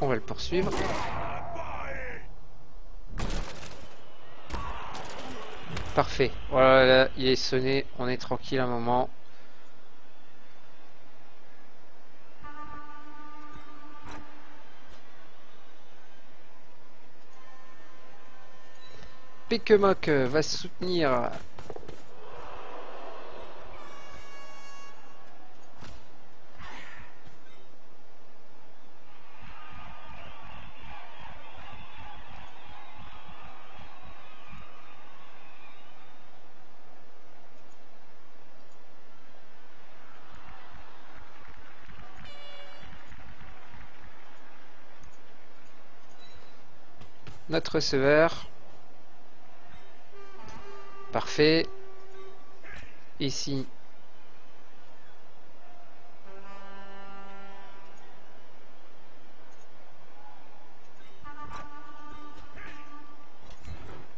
On va le poursuivre. Parfait. Voilà, il est sonné. On est tranquille un moment. Pekemock va soutenir notre receveur. Parfait. Ici.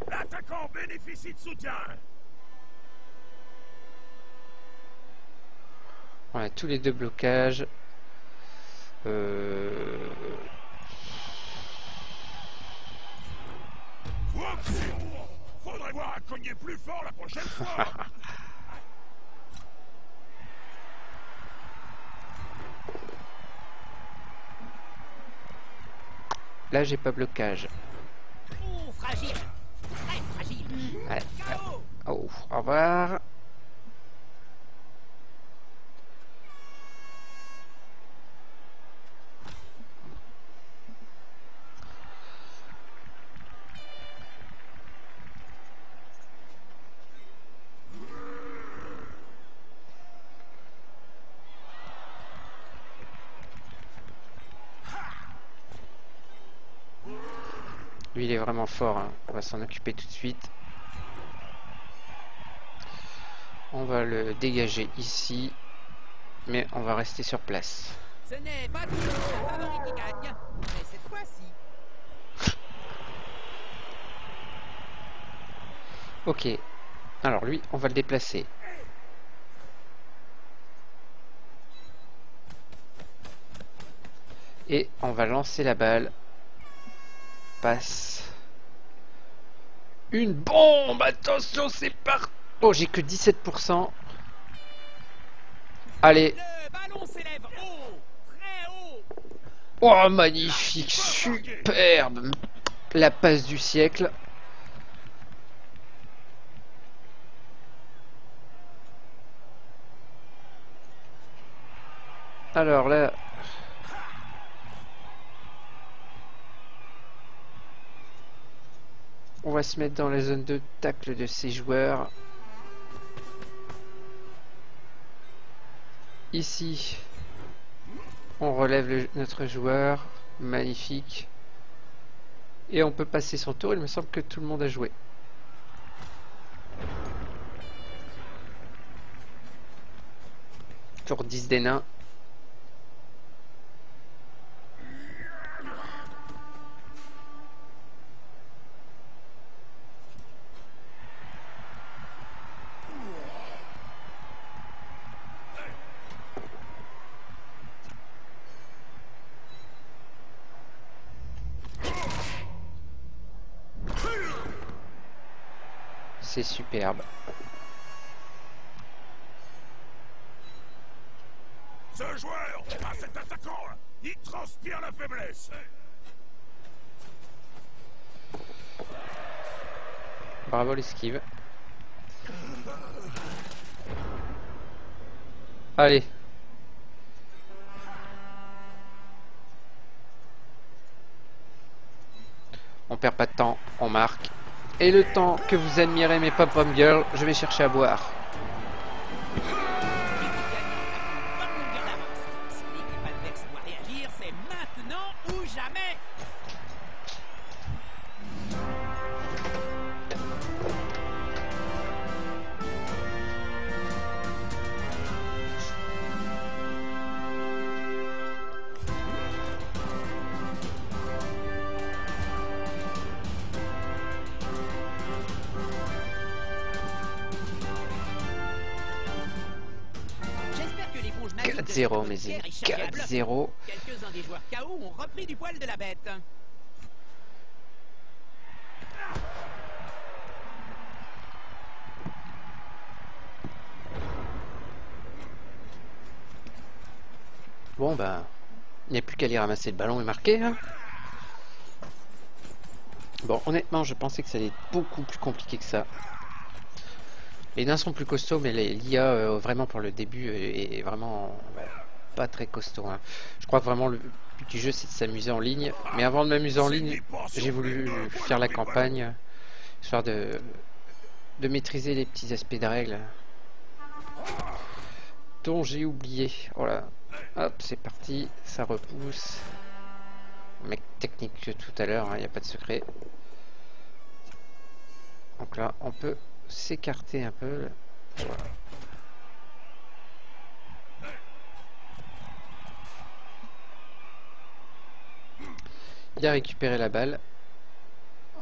L'attaquant bénéficie de soutien. On a tous les deux blocages. Oups. Faudrait voir à cogner plus fort la prochaine fois. Là, j'ai pas blocage. Oh, fragile. Très fragile. Ouais. KO. Oh, au revoir. Lui, il est vraiment fort, hein. On va s'en occuper tout de suite. On va le dégager ici. Mais on va rester sur place. Ce n'est pas toujours le favori qui gagne, mais cette fois-ci. Ok. Alors lui, on va le déplacer. Et on va lancer la balle. Passe. Une bombe. Attention, c'est parti. Oh, j'ai que 17%. Allez. Le ballon s'élève haut, très haut. Oh, magnifique. Superbe. La passe du siècle. Alors là... On va se mettre dans la zone de tacle de ces joueurs. Ici, on relève notre joueur. Magnifique. Et on peut passer son tour. Il me semble que tout le monde a joué. Tour 10 des nains. C'est superbe. Ce joueur, cet attaquant, il transpire la faiblesse. Bravo l'esquive. Allez. On perd pas de temps, on marque. Et le temps que vous admirez mes pom-pom girls, je vais chercher à boire. C'est maintenant ou jamais. J'espère que l'éponge magique de 4-0 cette mes amis, est chargée à bloc. 4-0. Quelques-uns des joueurs KO ont repris du poil de la bête. Bon ben, il n'y a plus qu'à aller ramasser le ballon et marquer. Hein. Bon, honnêtement, je pensais que ça allait être beaucoup plus compliqué que ça. Les nains sont plus costauds, mais l'IA, vraiment pour le début, est vraiment pas très costaud. Hein. Je crois que vraiment le but du jeu, c'est de s'amuser en ligne. Mais avant de m'amuser en ligne, j'ai voulu faire la campagne, histoire de maîtriser les petits aspects de règles dont j'ai oublié. Voilà. Hop, c'est parti, ça repousse. Mec technique que tout à l'heure, il n'y a pas de secret. Donc là, on peut s'écarter un peu. Voilà. Il a récupéré la balle.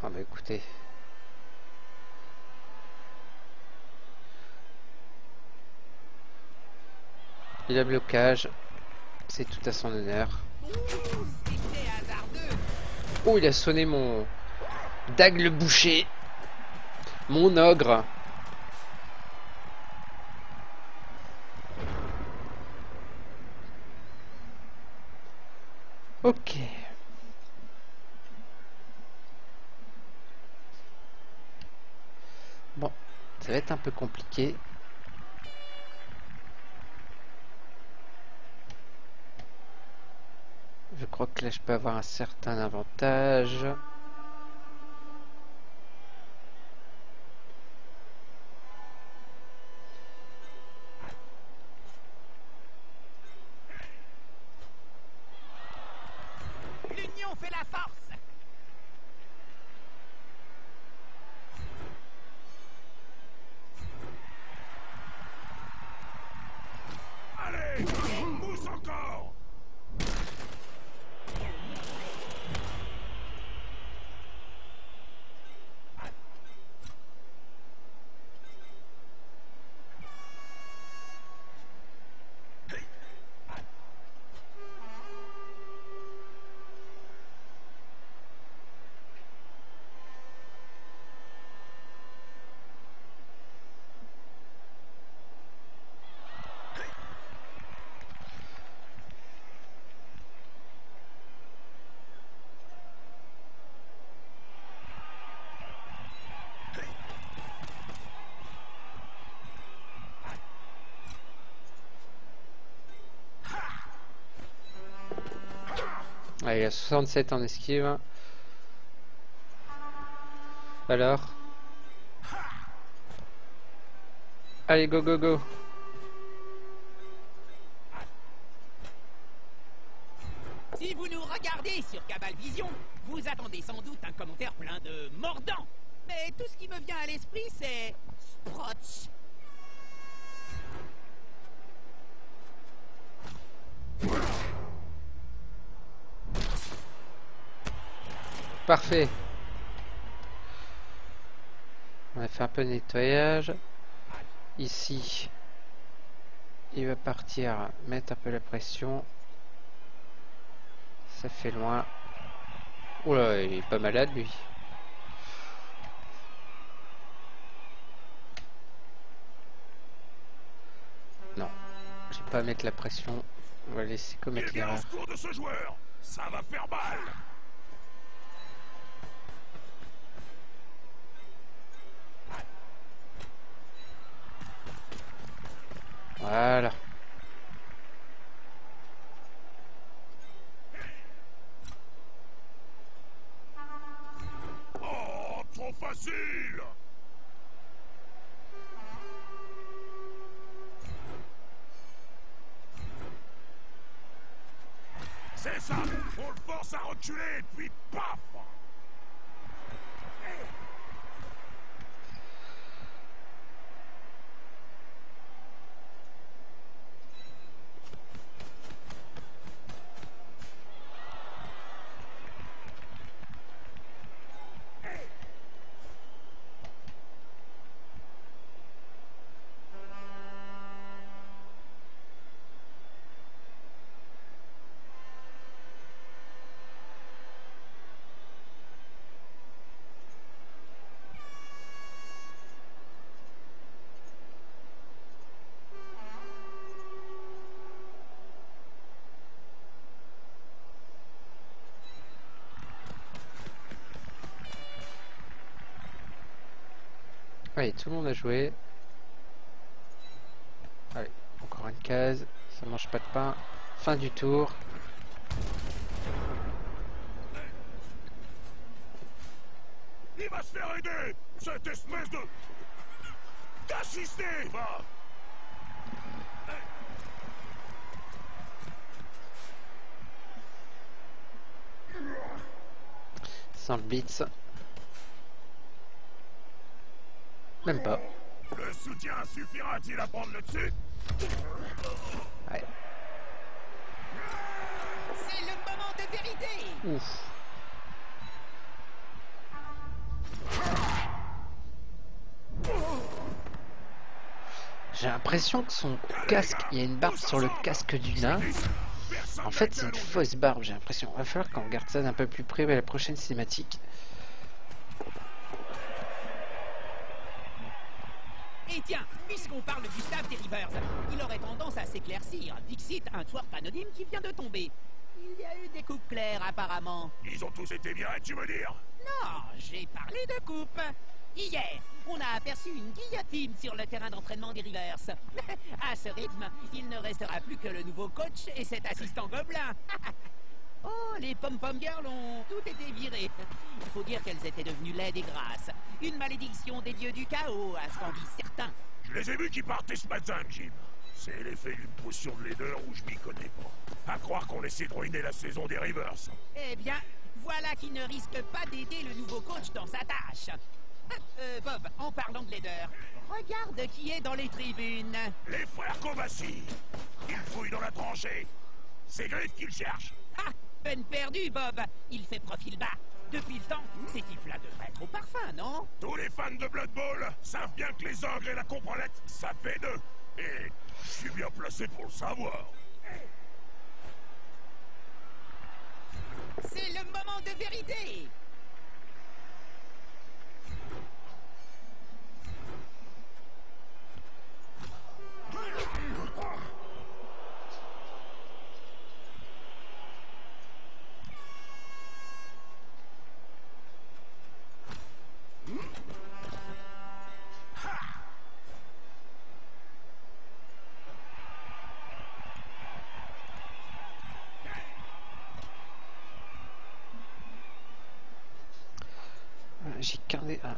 Ah bah écoutez. Il a blocage. C'est tout à son honneur. Oh, il a sonné mon dague boucher. Mon ogre. Ok. Bon, ça va être un peu compliqué. Je crois que là je peux avoir un certain avantage. L'union fait la force. Allez, pousse encore. Allez, il a 67 en esquive. Alors. Allez, go, go, go. Si vous nous regardez sur Cabal Vision, vous attendez sans doute un commentaire plein de mordants. Mais tout ce qui me vient à l'esprit, c'est... Sprotch. Parfait. On a fait un peu de nettoyage. Ici, il va partir mettre un peu la pression. Ça fait loin. Oula, il est pas malade lui. pas mettre la pression. On va laisser commettre Viens au l'erreur. secours de ce joueur. Ça va faire mal. Voilà. Oh, trop facile. C'est ça. On le force à reculer et puis paf. Allez, tout le monde a joué. Allez, encore une case. Ça mange pas de pain. Fin du tour. Il va se faire aider. Cette espèce de... d'assister, va. 5 bits. Même pas. Le soutien suffira-t-il à prendre le dessus? Ouais. C'est le moment de vérité. Ouf. J'ai l'impression que son casque, il y a une barbe sur le casque du nain. En fait, c'est une fausse barbe, j'ai l'impression. Il va falloir qu'on regarde ça d'un peu plus près à la prochaine cinématique. Et tiens, puisqu'on parle du staff des Rivers, il aurait tendance à s'éclaircir. Dixit, un twerp anonyme qui vient de tomber. Il y a eu des coupes claires, apparemment. Ils ont tous été virés, tu veux dire? Non, j'ai parlé de coupe. Hier, on a aperçu une guillotine sur le terrain d'entraînement des Rivers. À ce rythme, il ne restera plus que le nouveau coach et cet assistant gobelin. Oh, les pom-pom girls ont tout été virées. Il faut dire qu'elles étaient devenues laides et grasses. Une malédiction des dieux du chaos, à ce qu'en disent certains. Je les ai vus qui partaient ce matin, Jim. C'est l'effet d'une potion de laideur où je m'y connais pas. À croire qu'on essaie de ruiner la saison des Rivers. Eh bien, voilà qui ne risque pas d'aider le nouveau coach dans sa tâche. Bob, en parlant de laideur, regarde qui est dans les tribunes. Les frères Kovaci. Ils fouillent dans la tranchée. C'est Griff qu'ils cherchent. Ah, peine perdue, Bob. Il fait profil bas. Depuis le temps, ces types-là devraient être au parfum, non? Tous les fans de Blood Bowl savent bien que les ogres et la comprolette, ça fait deux. Et je suis bien placé pour le savoir. C'est le moment de vérité. J'ai gardé un.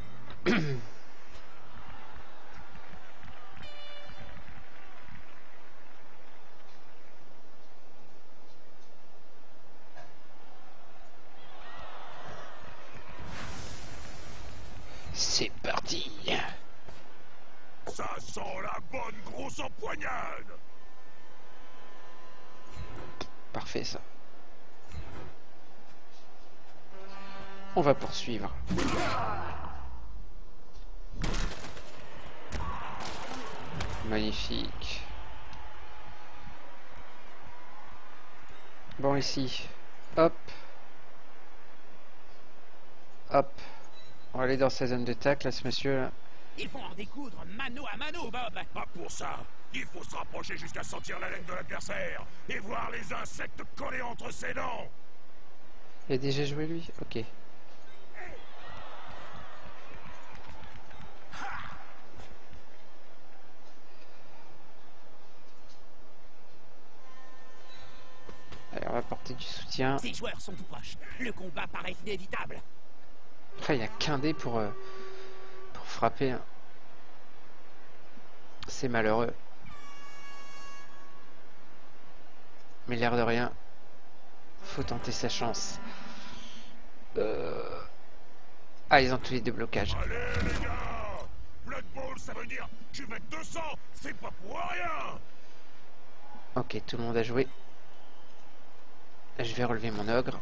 C'est parti. Ça sent la bonne grosse empoignade. Parfait ça. On va poursuivre. Magnifique. Bon ici. Hop. Hop. On va aller dans sa zone de tacle là, ce monsieur là. Il faut en découdre mano à mano, Bob. Pas pour ça. Il faut se rapprocher jusqu'à sentir la laine de l'adversaire et voir les insectes collés entre ses dents. Il a déjà joué lui? Ok. Allez, on va porter du soutien. Ces joueurs sont tout proches. Le combat paraît inévitable. Après, il n'y a qu'un dé pour frapper. Hein. C'est malheureux. Mais l'air de rien, faut tenter sa chance. Ah, ils ont tous les deux blocages. Allez les gars, Blood Bowl, ça veut dire tu mets 200, c'est pas pour rien. Ok, tout le monde a joué. Je vais relever mon ogre.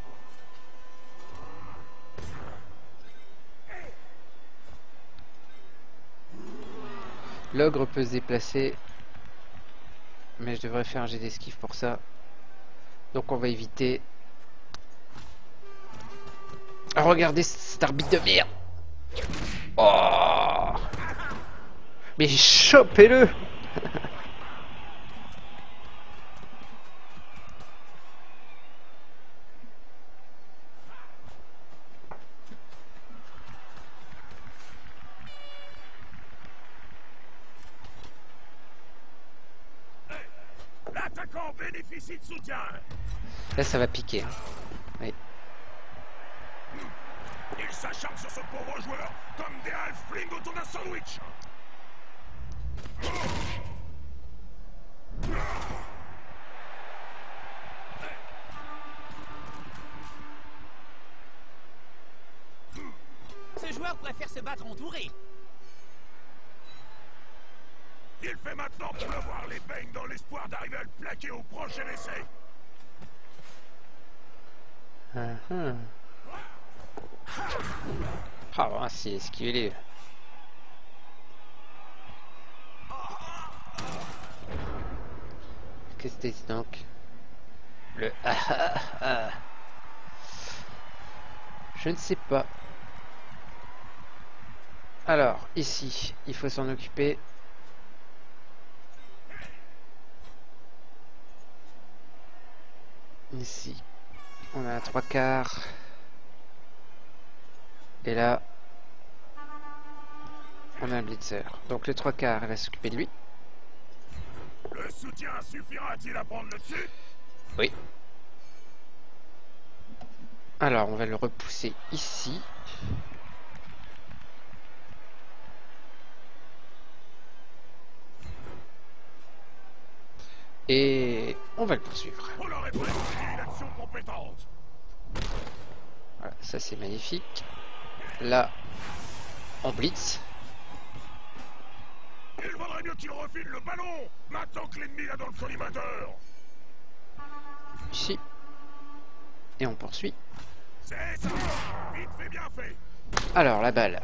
L'ogre peut se déplacer, mais je devrais faire un jet d'esquive pour ça. Donc on va éviter. Ah, regardez cet arbitre de merde. Oh, mais chopez-le. L'attaquant bénéficie de soutien. Là ça va piquer. Hein. Oui. Il s'acharne sur ce pauvre joueur comme des halflings autour d'un sandwich. Ce joueur préfère se battre entouré. Il fait maintenant pleuvoir les beignes dans l'espoir d'arriver à le plaquer au prochain essai. Ah, bah, si, esquivez-les. Qu'est-ce que c'est donc? Le Je ne sais pas. Alors, ici, il faut s'en occuper. Ici, on a 3/4. Et là, on a un blitzer. Donc le 3/4, elle va s'occuper de lui. Le soutien suffira-t-il à prendre le dessus? Oui. Alors, on va le repousser ici. Et on va le poursuivre. On aurait pas une action compétente. Voilà, ça c'est magnifique. Là, on blitz. Il vaudrait mieux qu'il refile le ballon maintenant que l'ennemi l'a dans le collimateur. Ici. Et on poursuit. C'est ça. Vite fait, bien fait. Alors, la balle.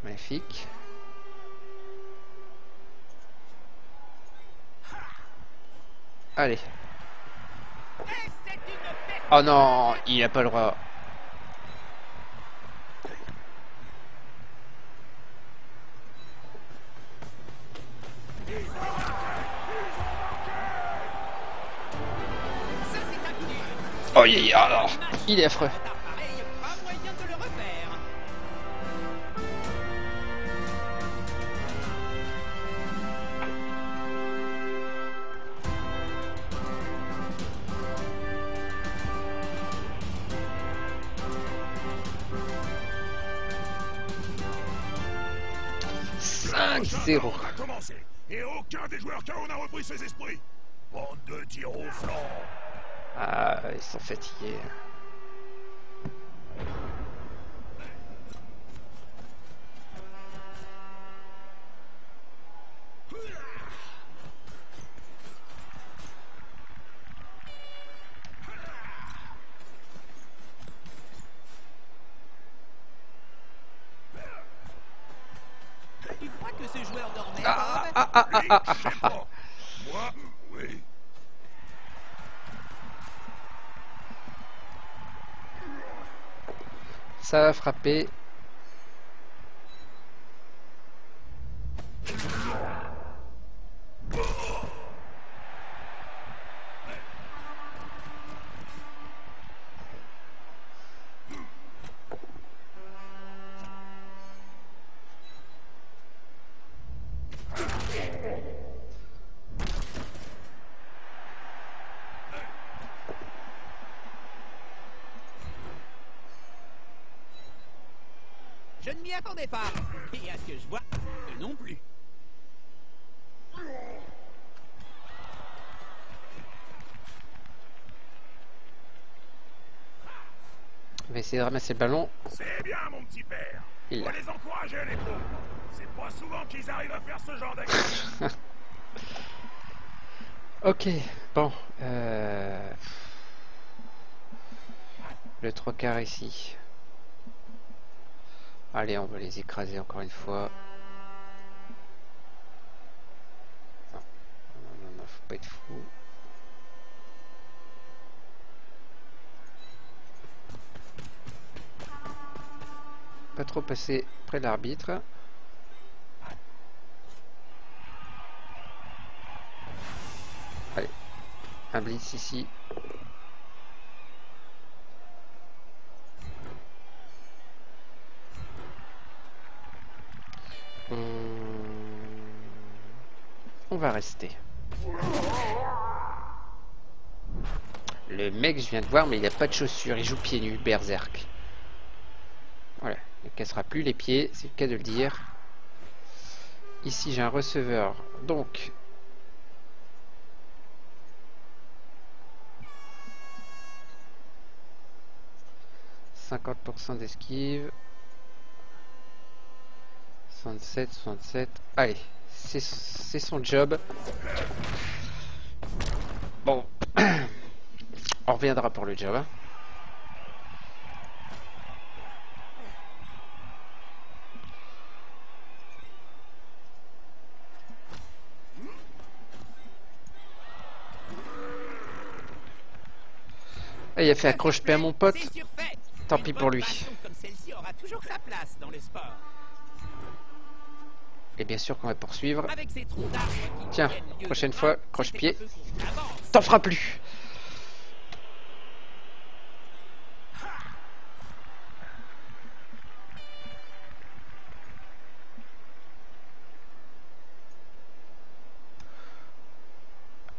Magnifique. Allez. Oh non, il a pas le droit. Oh yeah, alors, il est affreux. On a commencé et aucun des joueurs KO n'a repris ses esprits. Bande de tirs au flanc. Ah, ils sont fatigués. Tu crois que ce joueur dormait, Bob? Lui, je sais pas. Moi, oui. Ça va frapper. Je ne m'y attendais pas. Et à ce que je vois, eux non plus. On va essayer de ramasser le ballon. C'est bien, mon petit père. Il Faut l'a. les encourager, les pauvres. C'est pas souvent qu'ils arrivent à faire ce genre d'action. Ok, bon. Le 3/4 ici. Allez, on va les écraser encore une fois. Non, non, non, faut pas être fou. Pas trop passer près de l'arbitre. Allez, un blitz ici. On va rester. Le mec, je viens de voir, mais il n'a pas de chaussures. Il joue pieds nus, berserk. Voilà, il ne cassera plus les pieds, c'est le cas de le dire. Ici, j'ai un receveur. Donc, « 50% d'esquive. » 67, 67. Allez, c'est son job. Bon, on reviendra pour le job. Hein. Ah, il a fait accroche-pied à mon pote. C'est surfait. Tant Une pis bonne pour lui. passion comme celle-ci aura toujours sa place dans le sport. Et bien sûr qu'on va poursuivre. Avec ces troncs d'arbres qui Tiens, deviennent lieu prochaine de fois, bain, croche-pied. c'était un peu court d'avance. T'en feras plus.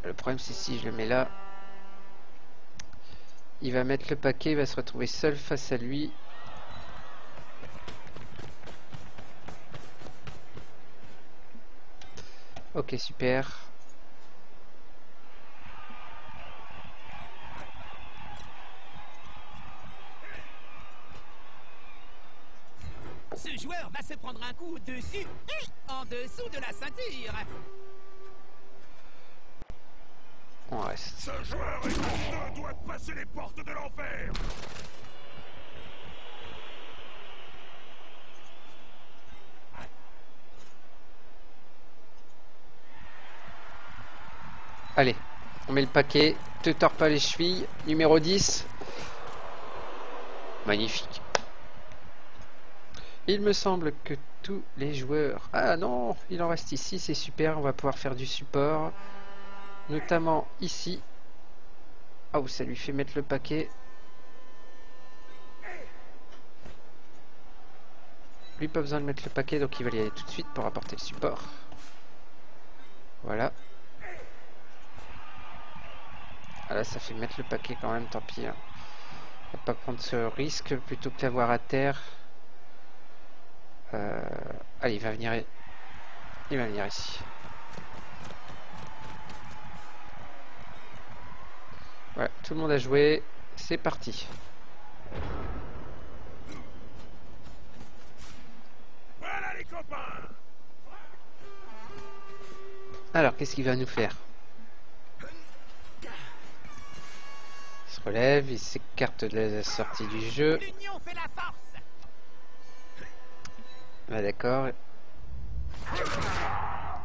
Le problème c'est si je le mets là, il va mettre le paquet, il va se retrouver seul face à lui. Ok, super. Ce joueur va se prendre un coup dessus et en dessous de la ceinture. On reste. Ce joueur est honteux, doit passer les portes de l'enfer. Allez, on met le paquet. Te tords pas les chevilles. Numéro 10. Magnifique. Il me semble que tous les joueurs... Ah non, il en reste ici, c'est super. On va pouvoir faire du support. Notamment ici. Oh, ça lui fait mettre le paquet. Lui, pas besoin de mettre le paquet, donc il va y aller tout de suite pour apporter le support. Voilà. Ah là, ça fait mettre le paquet quand même, tant pis. Hein. On va pas prendre ce risque plutôt que l'avoir à terre. Allez, il va venir ici. Voilà, tout le monde a joué. C'est parti. Voilà les copains. Alors, qu'est-ce qu'il va nous faire? Il se relève, il s'écarte de la sortie du jeu. L'union fait la force. Ah, d'accord.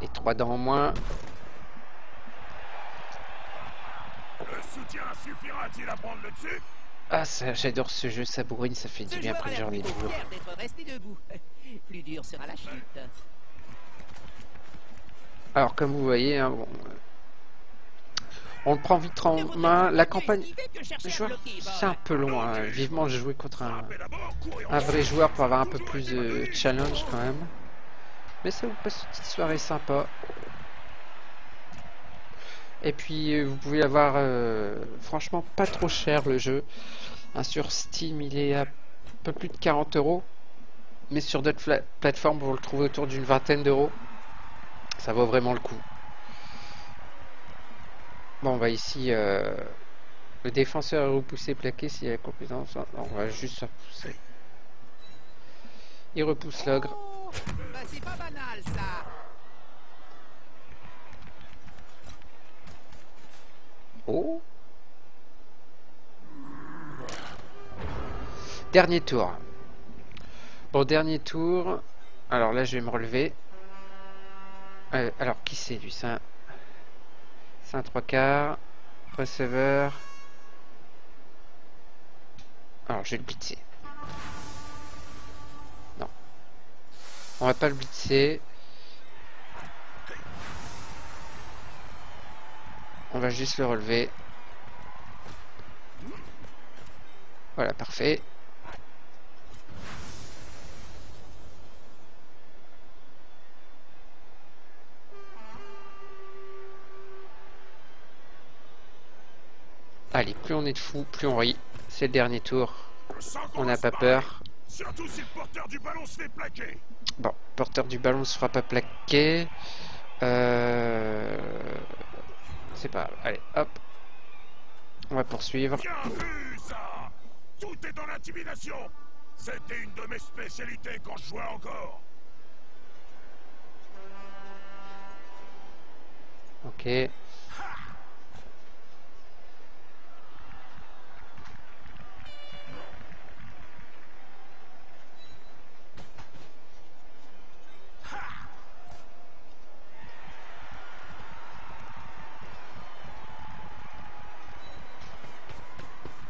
Et 3 dents en moins. Le soutien suffira-t-il à prendre le dessus? Ah, j'adore ce jeu, ça bourrine, ça fait du Ce bien joueur après a une l'air journée plutôt dure. fier d'être resté debout. Plus dur sera la chute. Alors, comme vous voyez, hein, bon, on le prend vite en main. La campagne, c'est un peu long. Hein. Vivement, j'ai joué contre un vrai joueur pour avoir un peu plus de challenge quand même. Mais ça vous passe une petite soirée sympa. Et puis, vous pouvez l'avoir franchement pas trop cher le jeu. Hein, sur Steam, il est à un peu plus de 40 €. Mais sur d'autres plateformes, vous le trouvez autour d'une vingtaine d'euros. Ça vaut vraiment le coup. Bon, on va ici... le défenseur est repoussé, plaqué s'il y a la compétence. Non, on va juste repousser. Il repousse l'ogre. Oh, bah c'est pas banal ça. Oh. Dernier tour. Bon, dernier tour. Alors là, je vais me relever. Alors, qui c'est lui? C'est un 3/4. Receveur. Alors, je vais le blitzer. Non. On va pas le blitzer. On va juste le relever. Voilà, parfait. Allez, plus on est de fous, plus on rit. C'est le dernier tour. On n'a pas peur. Surtout si le porteur du ballon se fait plaquer. Bon, porteur du ballon se fera pas plaquer. C'est pas grave. Allez, hop. On va poursuivre. Bien vu, ça. Tout est dans l'intimidation. C'était une de mes spécialités quand je jouais encore. Ok.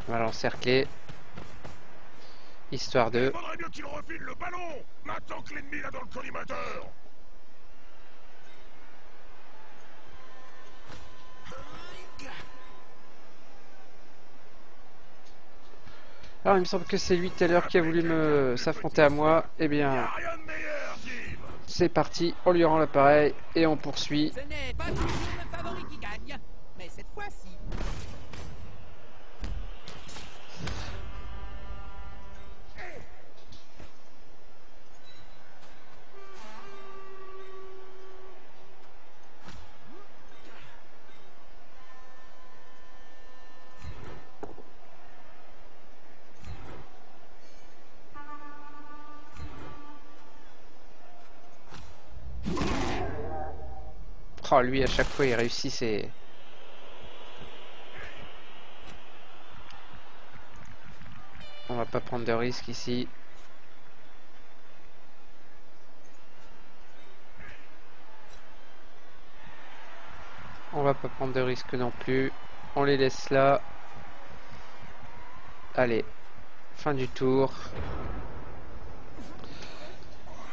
On va l'encercler. Histoire de... Il faudrait mieux qu'il refile le ballon, maintenant que l'ennemi l'a dans le collimateur. Alors, il me semble que c'est lui tout à l'heure qui a voulu s'affronter à moi. Eh bien, Rien de meilleur, Jim. c'est parti. On lui rend l'appareil et on poursuit. Ce n'est pas toujours le favori qui gagne, mais cette fois-ci. Oh, lui, à chaque fois, il réussit ses... On va pas prendre de risque ici. On va pas prendre de risque non plus. On les laisse là. Allez, fin du tour.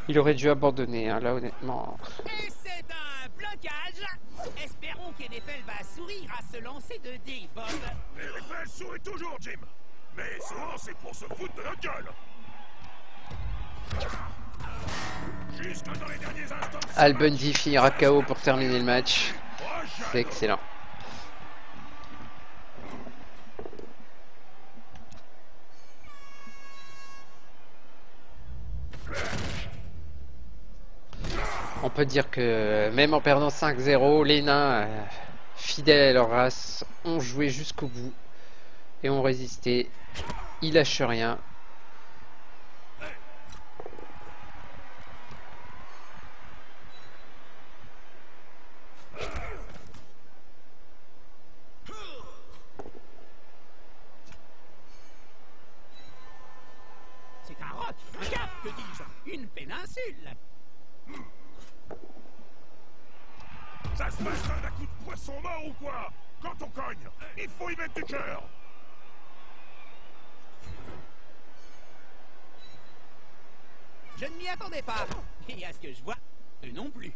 Il aurait dû abandonner, hein, là, honnêtement. Et c'est un blocage. Espérons qu'NFL va sourire à se lancer de dés, Bob. NFL sourit toujours, Jim. Mais souvent, c'est pour se foutre de notre gueule. Jusque dans les derniers instants. Al Bundy finira KO pour terminer le match. C'est excellent. On peut dire que même en perdant 5-0, les nains, fidèles à leur race, ont joué jusqu'au bout et ont résisté. Ils lâchent rien. C'est un roc, un cap, que dis-je, une péninsule. Ça se passe d'un coup de poisson mort ou quoi? Quand on cogne, il faut y mettre du cœur. Je ne m'y attendais pas. Et à ce que je vois, eux non plus.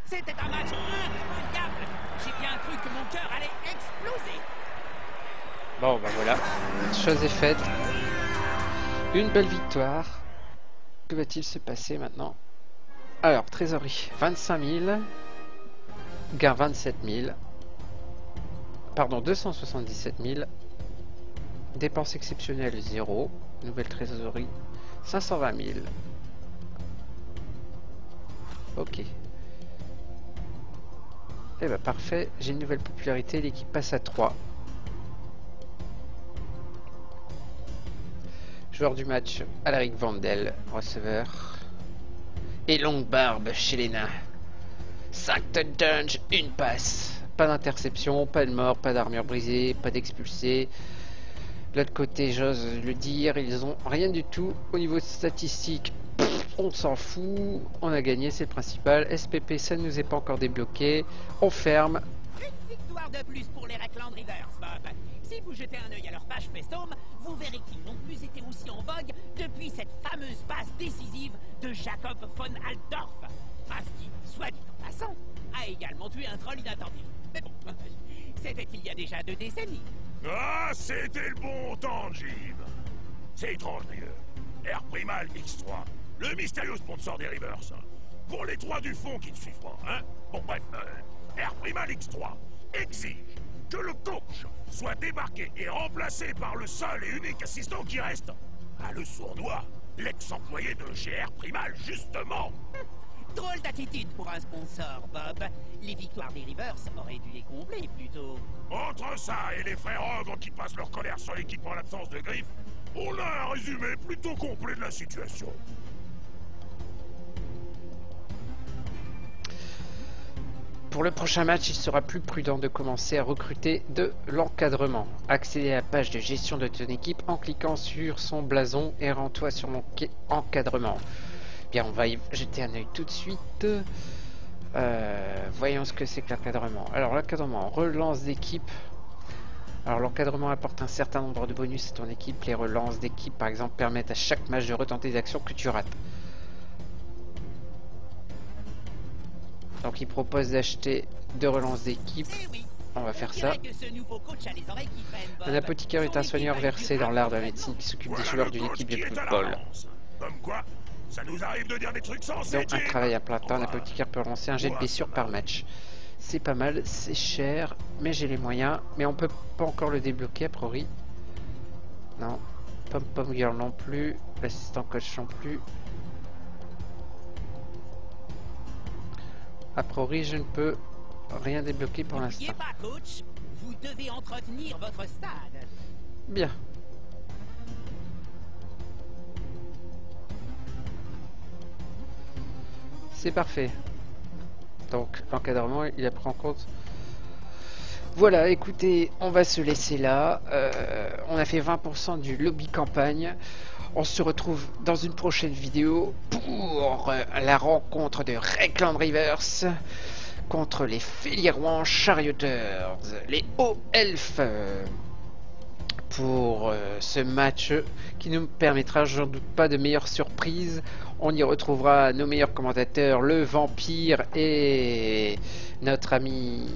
C'était un match incroyable. J'ai bien cru que mon cœur allait exploser. Bon, bah voilà. Chose est faite. Une belle victoire. Que va-t-il se passer maintenant? Alors, trésorerie, 25 000. Gain, 27 000. Pardon, 277 000. Dépenses exceptionnelles, 0. Nouvelle trésorerie, 520 000. Ok. Eh ben parfait, j'ai une nouvelle popularité, l'équipe passe à 3. Joueur du match, Alaric Vandel, receveur. Et longue barbe chez les nains. 5 touchdowns, une passe. Pas d'interception, pas de mort, pas d'armure brisée, pas d'expulsé. De l'autre côté, j'ose le dire, ils ont rien du tout au niveau statistique. On s'en fout, on a gagné, c'est le principal. SPP, ça ne nous est pas encore débloqué. On ferme. Une victoire de plus pour les Recland Rivers, Bob. Si vous jetez un œil à leur page Festome, vous verrez qu'ils n'ont plus été aussi en vogue depuis cette fameuse passe décisive de Jacob von Altdorf. Passe qui, soit dit en passant, a également tué un troll inattendu. Mais bon, c'était il y a déjà 2 décennies. Ah, c'était le bon temps, Jim. C'est étrange, d'ailleurs. R Primal X3, le mystérieux sponsor des Rivers. Pour les 3 du fond qui ne suivent pas, hein. Bon, bref, R Primal X3 exige que le coach soit débarqué et remplacé par le seul et unique assistant qui reste. Ah, le sournois, l'ex-employé de GR Primal, justement. Drôle d'attitude pour un sponsor, Bob. Les victoires des Rivers auraient dû les combler, plutôt. Entre ça et les frères Ogre qui passent leur colère sur l'équipe en l'absence de griffes, on a un résumé plutôt complet de la situation. Pour le prochain match, il sera plus prudent de commencer à recruter de l'encadrement. Accéder à la page de gestion de ton équipe en cliquant sur son blason et rends-toi sur mon encadrement. Bien, on va y jeter un œil tout de suite. Voyons ce que c'est que l'encadrement. Alors, l'encadrement, relance d'équipe. Alors, l'encadrement apporte un certain nombre de bonus à ton équipe. Les relances d'équipe, par exemple, permettent à chaque match de retenter des actions que tu rates. Donc, il propose d'acheter 2 relances d'équipe. On va faire ça. Un apothicaire est un soigneur versé dans l'art de la médecine qui s'occupe des joueurs d'une équipe de football. Comme quoi, ça nous arrive de dire des trucs sensés. Donc, un travail à plein temps, l'apothicaire peut lancer un jet de blessure par match. C'est pas mal, c'est cher, mais j'ai les moyens. Mais on peut pas encore le débloquer a priori. Non. Pom Pom Girl non plus. L'assistant coach non plus. A priori, je ne peux rien débloquer pour l'instant. N'oubliez pas, coach, vous devez entretenir votre stade. Bien. C'est parfait. Donc, l'encadrement, il a pris en compte. Voilà, écoutez, on va se laisser là. On a fait 20% du lobby campagne. On se retrouve dans une prochaine vidéo pour la rencontre de Recland Rivers contre les Félirouan Charioteers, les hauts elfes, pour ce match qui nous permettra, j'en doute pas, de meilleures surprises. On y retrouvera nos meilleurs commentateurs, le vampire et notre ami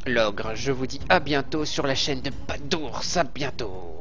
l'ogre. Je vous dis à bientôt sur la chaîne de Patte d'Ours. À bientôt.